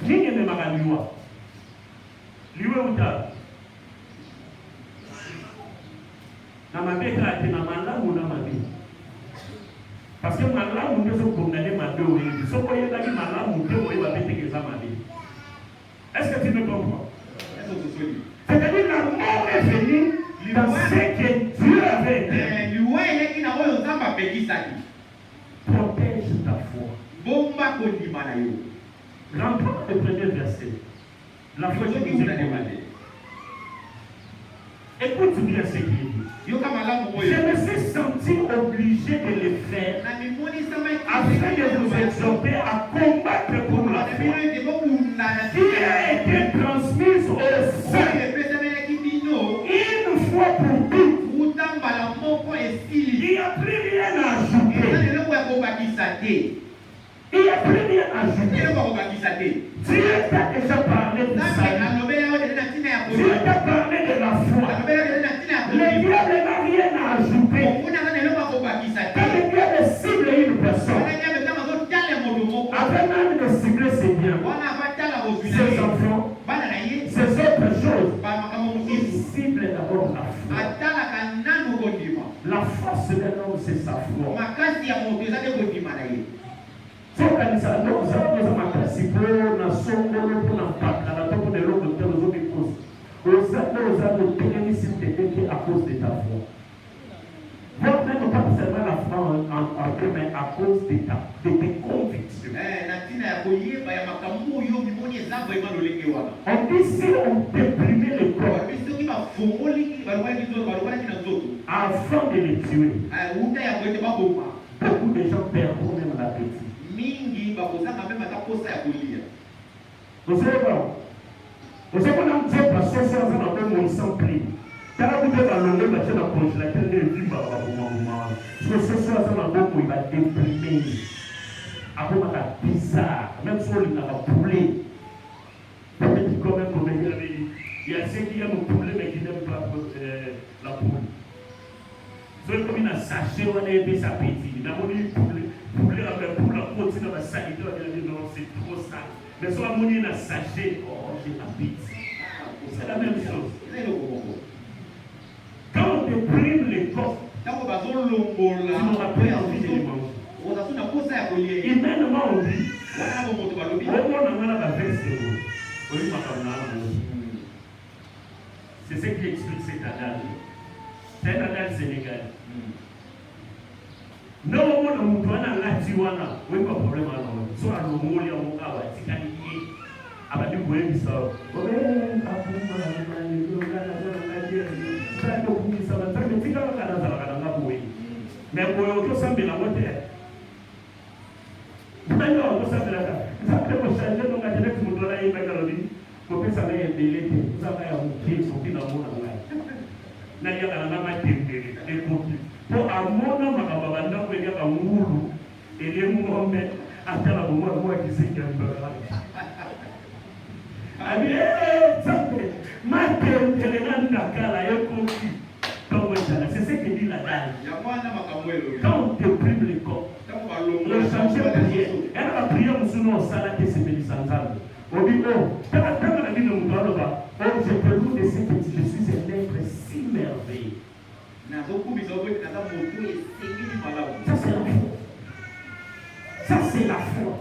Nini memaka liwa? Liwe uta na mabe kati na malamu na mabe. Parce que malamu ndio so condamner mabe oyebi. So koyeba ki malamu ndio oyeba betekeza mabe. Est-ce que tu me comprends? C'est-à-dire la mort est venue dans ce que Dieu avait dit. Protège ta foi. Rentrons le premier verset. La foi qui nous est commandée. Écoute bien ce qu'il dit. Je me suis senti obligé de le faire afin de vous exhorter à combattre pour la foi qui a été transmise au sein une fois pour toutes. Il n'y a plus rien à ajouter. Il n'y a plus rien à ajouter. Dieu t'a déjà parlé de ça. Dieu t'a parlé de la foi. Le diable n'a rien à ajouter. Quand le diable cible une personne, avant même de cibler ses biens, ses enfants, ses autres choses, il cible d'abord la foi. La force d'un homme, c'est sa foi. Sokanisa ndio za makasi na songo pour l'impact à la top de l'autre de nos autres causes. Aux autres techniques à cause de ta foi. Voir même pas seulement la foi en mais à cause de tes convictions. On dit si on déprimait le corps afin de les tuer, beaucoup de gens perdront même l'appétit. Mingi bakozanga même atakosa ya kolia. Vous savez qu'on a dit parce que ça va dans mon sang pris. Quand vous êtes dans le match de la congélateur de vie par moment. Ce soir ça va beaucoup il va déprimer. Après ma bizarre, même si on a poulet. Peut-être quand même comme il y a ceux qui aiment le poulet mais qui n'aiment pas la poule. C'est comme il a sachet on a aimé sa petite. D'abord il poulet. Pour la continuer à s'arrêter, non, c'est trop sale. Mais soit mon a sachet, oh, j'ai appétit. C'est la même chose. Quand on déprime les corps, tu n'auras plus envie de les manger. Humainement, on dit, c'est ce qui explique cet adage. C'est un adage sénégalais. Non, on a un latiwana, oui, pas de problème. Soit le mot, il y a un cas, c'est un lié. Après, tu peux dire ça. Mais pour eux, tout ça, c'est la moitié. Maintenant, tout ça, c'est la moitié. Ça peut changer, donc à l'époque, vous donnez une bagarre. Pour que ça va être belé, vous avez un pied sur qui dans mon âme. N'a pas de pour un moment, ma bande, il y a un moulou, et les mouvements à terre à moi qui sait qu'il y a un peu. Allez, ma tête, elle est là, elle est confuse. C'est ce que dit la dame. Quand on te prime le corps, on change de prière. Elle va prier sur nos salades et ses médicaments. On dit, oh, quand on a dit le mouton là-bas, oh, je te loue de ce petit, je suis un être si merveilleux. Ça, c'est la foi. Ça, c'est la foi.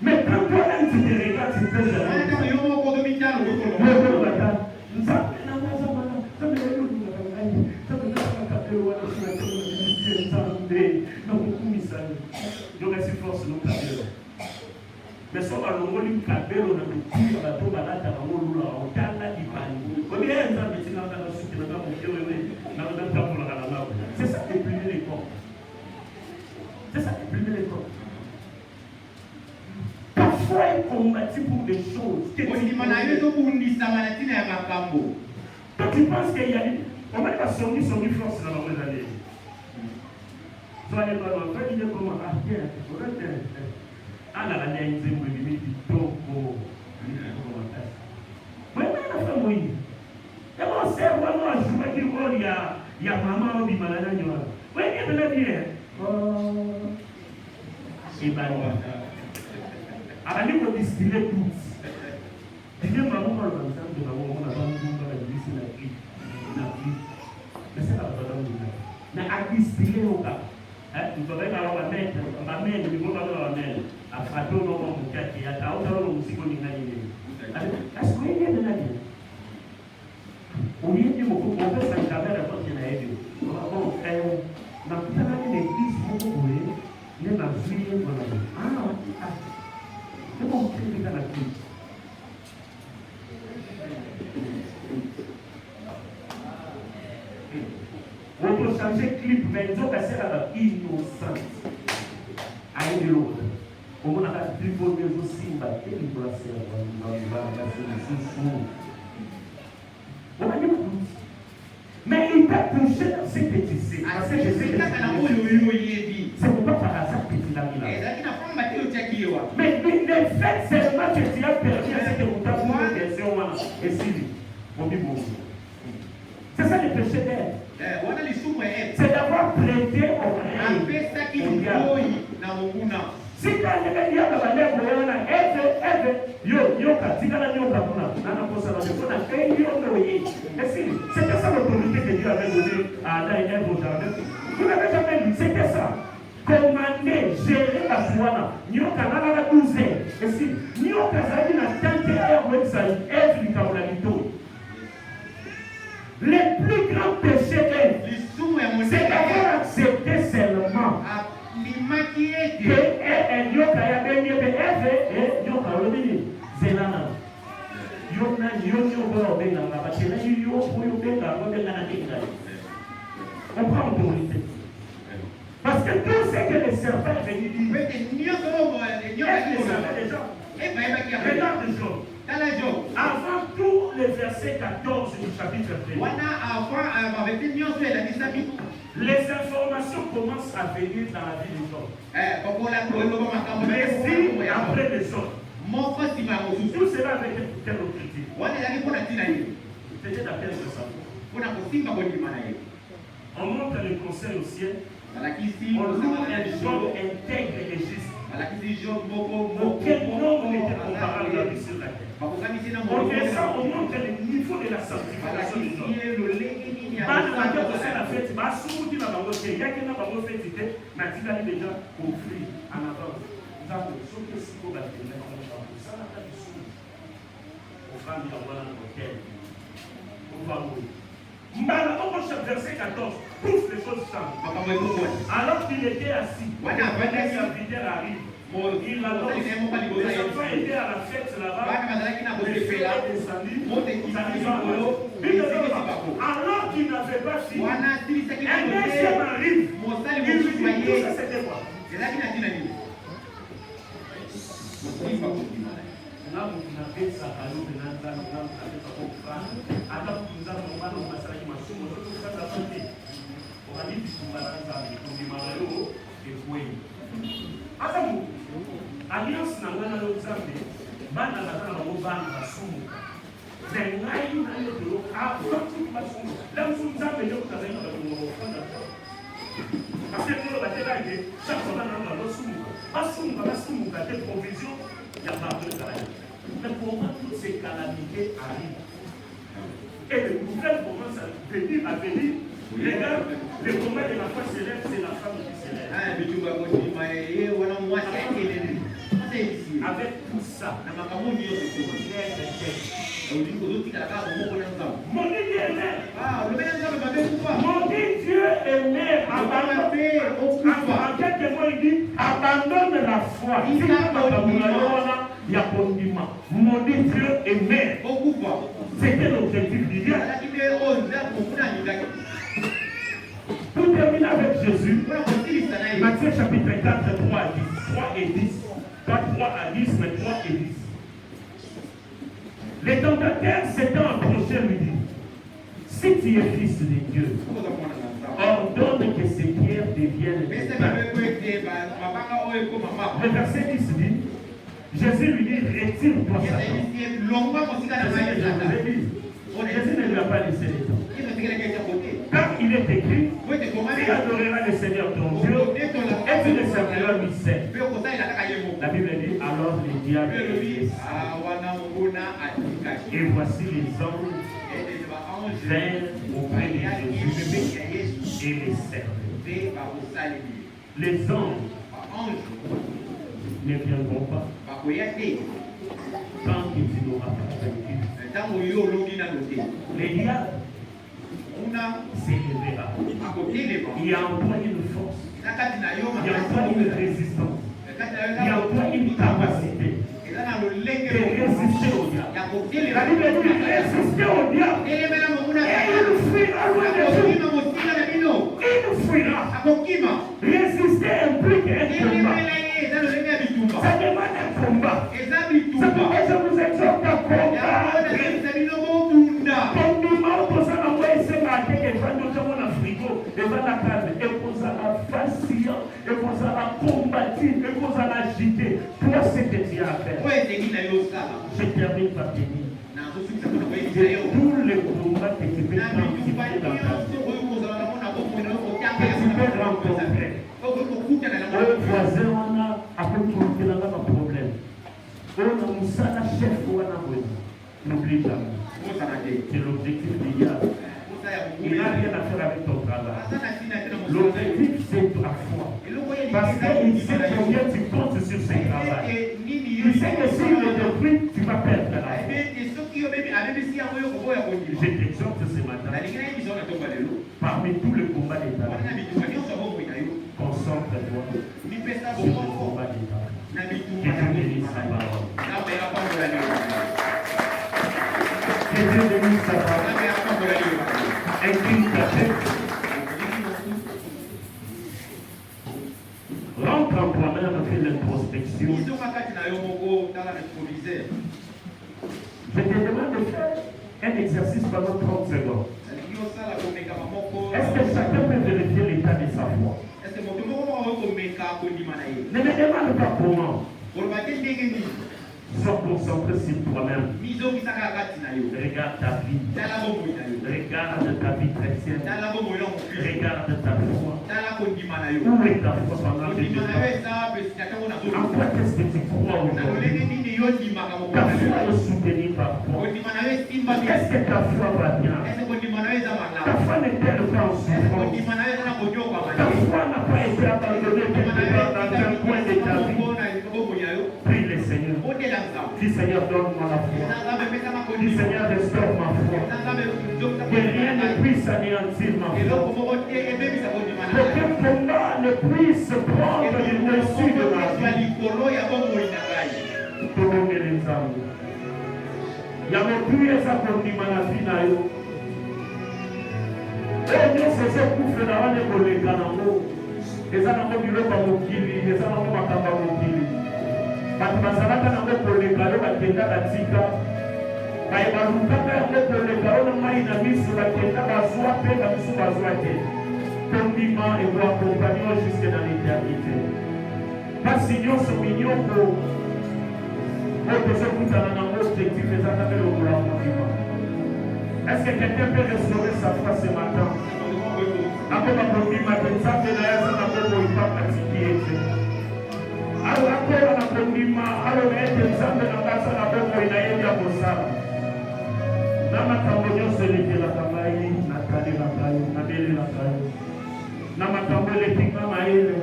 Mais quand toi-même tu te regardes, tu peux mais so ba longo li kabelo na mti ba to balata ba ngolula o tala di bani ko bien ça mais c'est dans la suite na mo kewe na na ta pour la la c'est ça qui plus les corps c'est ça qui plus les corps parfois on combattit pour des choses que tu quand tu penses qu'il y a on va pas sonner force dans la vraie année toi les parents quand il est comment ah bien ah la dernière exemple de lui donc moi la femme oui et mon cerveau moi je me dis oh il y a maman au bimalana nyoa oui il est bien oh c'est pas moi alors nous on distiller tout il y a maman dans le temps de maman on a pas tout dans la vie c'est la vie mais c'est pas vraiment mais à distiller au cas nous devons avoir la main nous devons avoir la main à frapper au moment où il y a ta autre musique au niveau est-ce qu'il y a de la vie au lieu de on peut faire la caméra quand il y a une bon dans toute l'église vous pouvez les marcher c'est bon c'est dans la vie on peut changer clip mais ils ont passé la innocente à une de l'autre. On a plus beau que aussi, on va faire une place on a dit mais il t'a touché dans ces petits C. C'est pourquoi par hasard que tu l'as mis là. Mais le fait seulement que tu as perdu à ce que vous t'avez une question et si on dit bon. C'est ça le péché d'aide. C'est d'avoir prêté au rêve. Si tu as des gens qui ont c'était ça l'autorité que Dieu avait donnée à Adam et Ève au jardin. Vous n'avez jamais lu, c'était ça. Commander, gérer la foi. Nous avons la 12 ans. Et si nous avons la tante et Ève du Kaolamito. Le plus grand péché c'est d'avoir accepté seulement. On prend l'autorité. Parce que tout ce que les serpents venaient dire, regarde les gens. Avant tout, le verset 14 du chapitre 3. Les informations commencent à venir dans la vie des hommes. Mais si après les autres, tout cela avec quel objectif? C'était d'appel de ça. On montre le conseil au ciel. On loue un job intègre et juste. Auquel nom n'était comparable à la vie sur la terre. On descend, on montre le niveau de la sanctification des hommes. La fête, il y a qui n'a pas fait, mais il a déjà offert en avance. Nous avons sauté si vous avez fait ça n'a pas de sous. On va nous avoir un hôtel. On va mourir. Verset 14, toutes les choses changent. Alors qu'il était assis, un serviteur arrive. Il annonce, les enfants étaient à la fête là-bas. Les filles descendues, alors qu'il n'avait pas fini, un deuxième arrive. Il lui dit, tout ça c'était quoi? alliance na ngana lo zambe bana batana bango bana basumu zengai na yo do afoti basumu la musumu zambe yo kutazana bango fanda parce que nous batela ide chaque fois na lo sumu basumu ka te provision ya pardon de la mais comment toutes ces calamités arrivent et le nouvelle commence à venir. Regarde, le combat de la foi s'élève, c'est la femme qui s'élève. Avec tout ça, mon Dieu aimé, en quelques mots, il dit abandonne la foi. Il y a mon Dieu aimé. C'était l'objectif divin. Pour terminer avec Jésus, Matthieu chapitre 4, 3 et 10. Pas 3 à 10, mais 3 et 10. Les tentateurs s'étant approchés lui dit, si tu es fils de Dieu, ordonne que ces pierres deviennent des pains. Le verset 10 dit, Jésus lui dit, retire-toi Satan. Jésus ne lui a pas laissé les temps. Car il est écrit, tu adoreras le Seigneur ton Dieu et tu le serviras lui seul. La Bible dit, alors les diables et voici les anges vinrent auprès de Jésus et les servaient. Les anges ne viendront pas tant qu'il n'aura pas vaincu. Les diables s'élèvera. Il y a employé une force. Il y a employé une résistance. Il y a employé une capacité de résister au diable. La Bible dit résister au diable. Et il fuira loin de vous. Il fuira. Résister implique un combat. Ça demande un combat. C'est pourquoi je vous exhorte à combattre. Toi, c'est que tu as à faire. Je termine par te dire. Tous les combats que tu peux rencontrer dans ta vie, que tu peux rencontrer. Au voisin, on a appris un problème. On a un chef ou un abonné. N'oublie jamais. C'est l'objectif du diable. Il n'a rien à faire avec ton travail. L'objectif, c'est ta foi. Parce qu'il sait combien tu comptes sur ce travail. Il sait que s'il le détruit, tu vas perdre la vie. Je t'exhorte ce matin, parmi tous les combats d'État, concentre-toi sur le combat d'État. Que Dieu bénisse sa parole. Que Dieu bénisse sa parole. Incline ta tête. Rentre en toi-même, fais l'introspection. Je te demande de faire un exercice pendant 30 secondes. Est-ce que chacun peut vérifier l'état de sa foi? Ne me demande pas comment. Sois concentré sur toi-même. Regarde ta vie. Regarde ta vie chrétienne. Regarde ta foi. Où est ta foi pendant que tu parles? En quoi est-ce que tu crois aujourd'hui? Ta foi est soutenue par toi. Est-ce que ta foi va bien? Ta foi n'est-elle pas en souffrance? Ta foi n'a pas été abandonnée quelque part dans un coin de ta vie. Prie le Seigneur. Dis Seigneur, donne-moi la foi. Dis Seigneur, restaure ma foi. Que rien ne puisse anéantir ma foi. Qu'aucun combat ne puisse prendre le dessus de ma vie. Tombez les âmes. Yamotuye sa kondima na vie na yo. Oyo sese kufe na wane koleka nango. Eza nango biloko mokili, eza nango makamba mokili. Bato bazalaka nango koleka yo bakenda batika Kaya balukaka yango koleka ona mai na miso bakenda bazwa pe bamisu bazwa te. Kondima et vous accompagnons jusque dans l'éternité. Basi nyonso minyoko oyo tozokutana nango objectif ezaka mpe lokola kondima. Est-ce que quelqu'un peut restaurer sa foi ce matin? Ako bakondima te nzambe na ye aza na bongo ipaka tiki ete. Alors akola na kondima aloba ete nzambe na ngai aza na bongo inayebi ya kosala. Na makambo nyonso elekelaka ngai natalela ngai nabelela ngai. Na makambo elekinga mayele.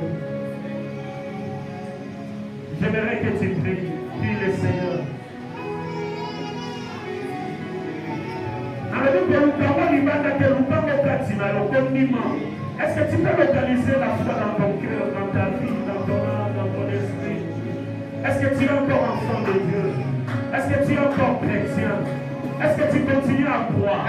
J'aimerais que tu pries, prie le Seigneur. Alors nous pouvons est-ce que tu peux localiser la foi dans ton cœur, dans ta vie, dans ton âme, dans ton esprit? Est-ce que tu es encore enfant de Dieu? Est-ce que tu es encore chrétien? Est-ce que tu continues à croire?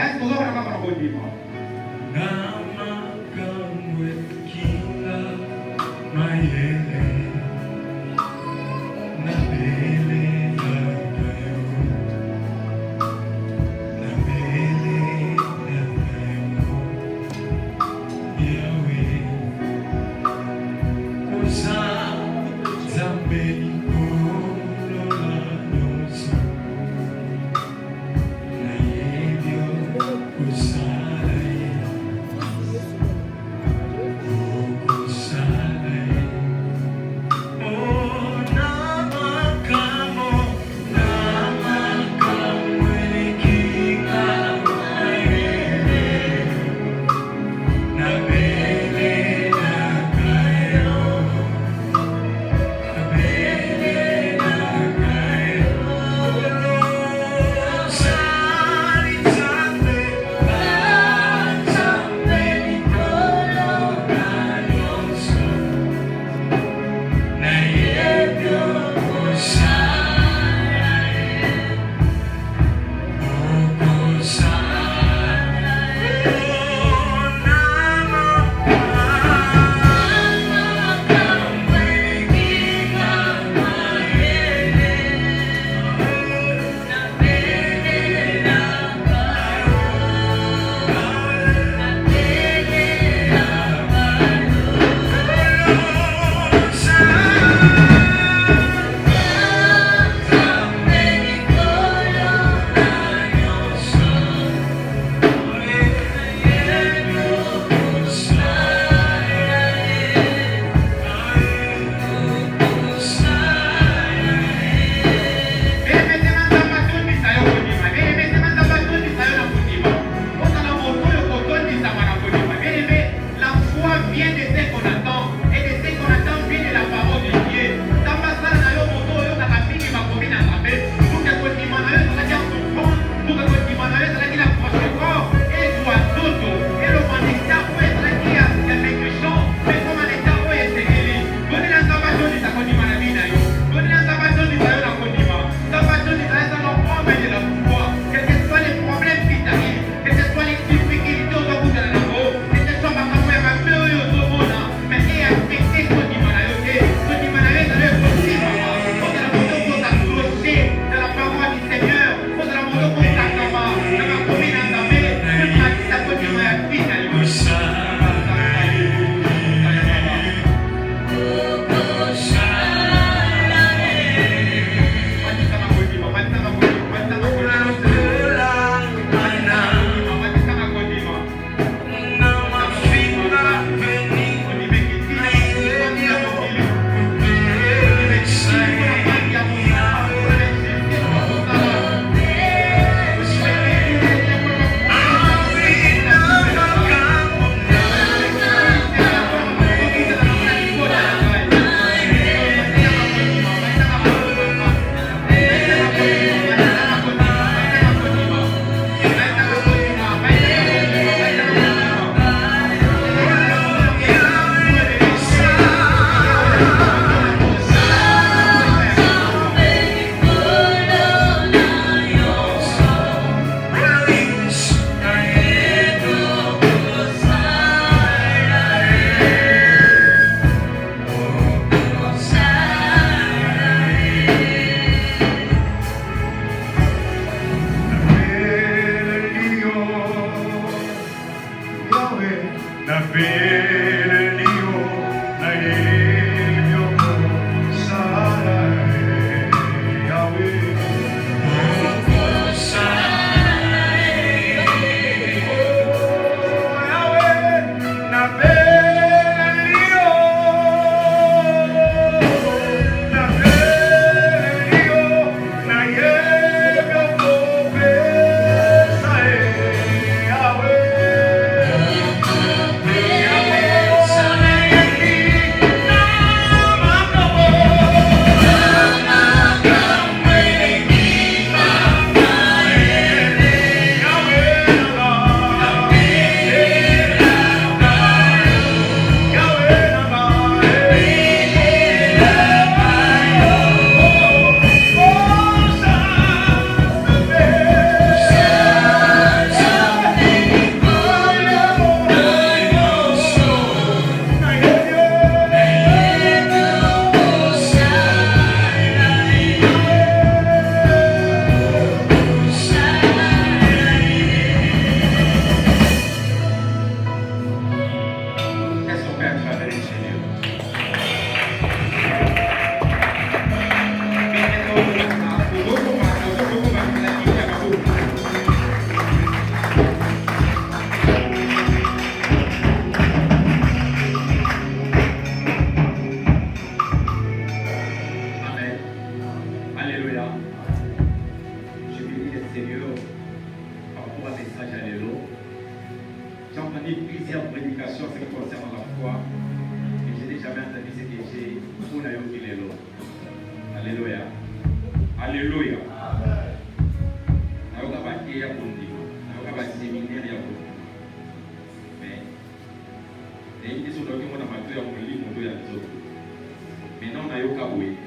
Mais non, on a eu kaboué.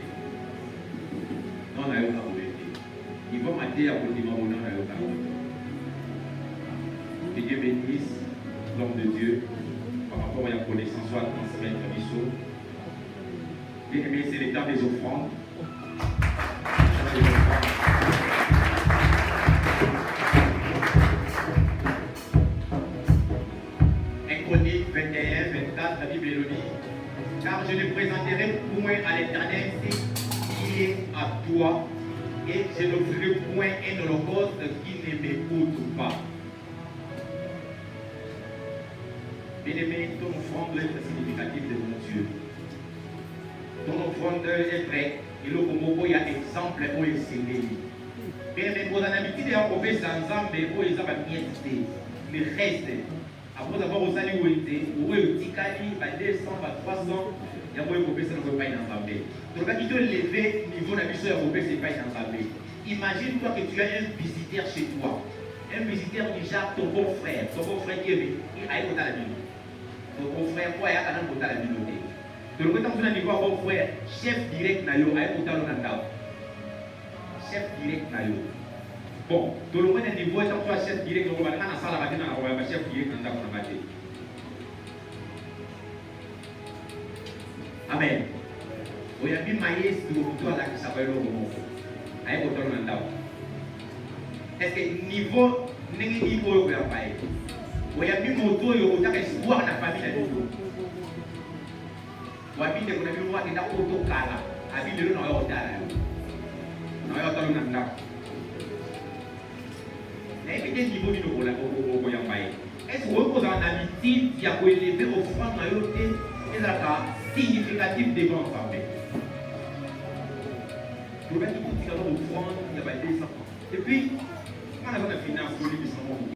Non, on a eu kaboué. Il va mater à côté de moi, on a eu kaboué. Que Dieu bénisse l'homme de Dieu par rapport à la connaissance à transmettre à l'issue. Bien aimé, c'est l'état des offrandes. Chronique 21, 24, la Bible le dit. Car je ne présenterai point à l'Éternel ce qui est à toi, et je n'offrirai point un holocauste qui ne m'écoute pas. Bien-aimé, ton offrande doit être significative de mon Dieu. Ton offrande doit être prête. Et le Congo, il y a exemple où il s'est mis. Bien-aimé, pour la habitude, il y a un peu d'ensemble où ils ont bien été. Le reste. Après avoir osé où était, où est Tikali, 200, 300, il y a un peu de ça ne peut pas y ensemble. Donc, quand tu te lever, niveau de la mission, il ne pas y ensemble. Imagine-toi que tu as un visiteur chez toi. Un visiteur qui genre ton beau-frère qui est à la ville. Ton beau-frère, quoi, il y a un peu de la ville. Donc, quand tu as un niveau beau-frère, chef direct, il y a un peu de chef direct, bon, tout le monde est niveau, tant que chef direct, on va dans la salle à matin, on va chef direct dans la matin. Amen. Il y a bien maïs de l'auto là qui s'appelle le moment. Aïe, au temps dans est-ce que niveau n'est niveau au bien paï? Il y a bien moto, il y a bien espoir dans la famille là du tout. Il y a bien des gens qui ont été dans l'auto cala, à bien de l'eau dans l'auto là. Dans l'auto dans l'auto. Mais quel niveau du nouveau là au Boyambaye? Est-ce que vous avez un habitude qui a élevé offrande dans l'autre et là significatif devant l'ensemble? Vous avez tout dit que l'offrande, il y a 200 ans. Et puis, quand on a la finance, on dit que c'est un monde.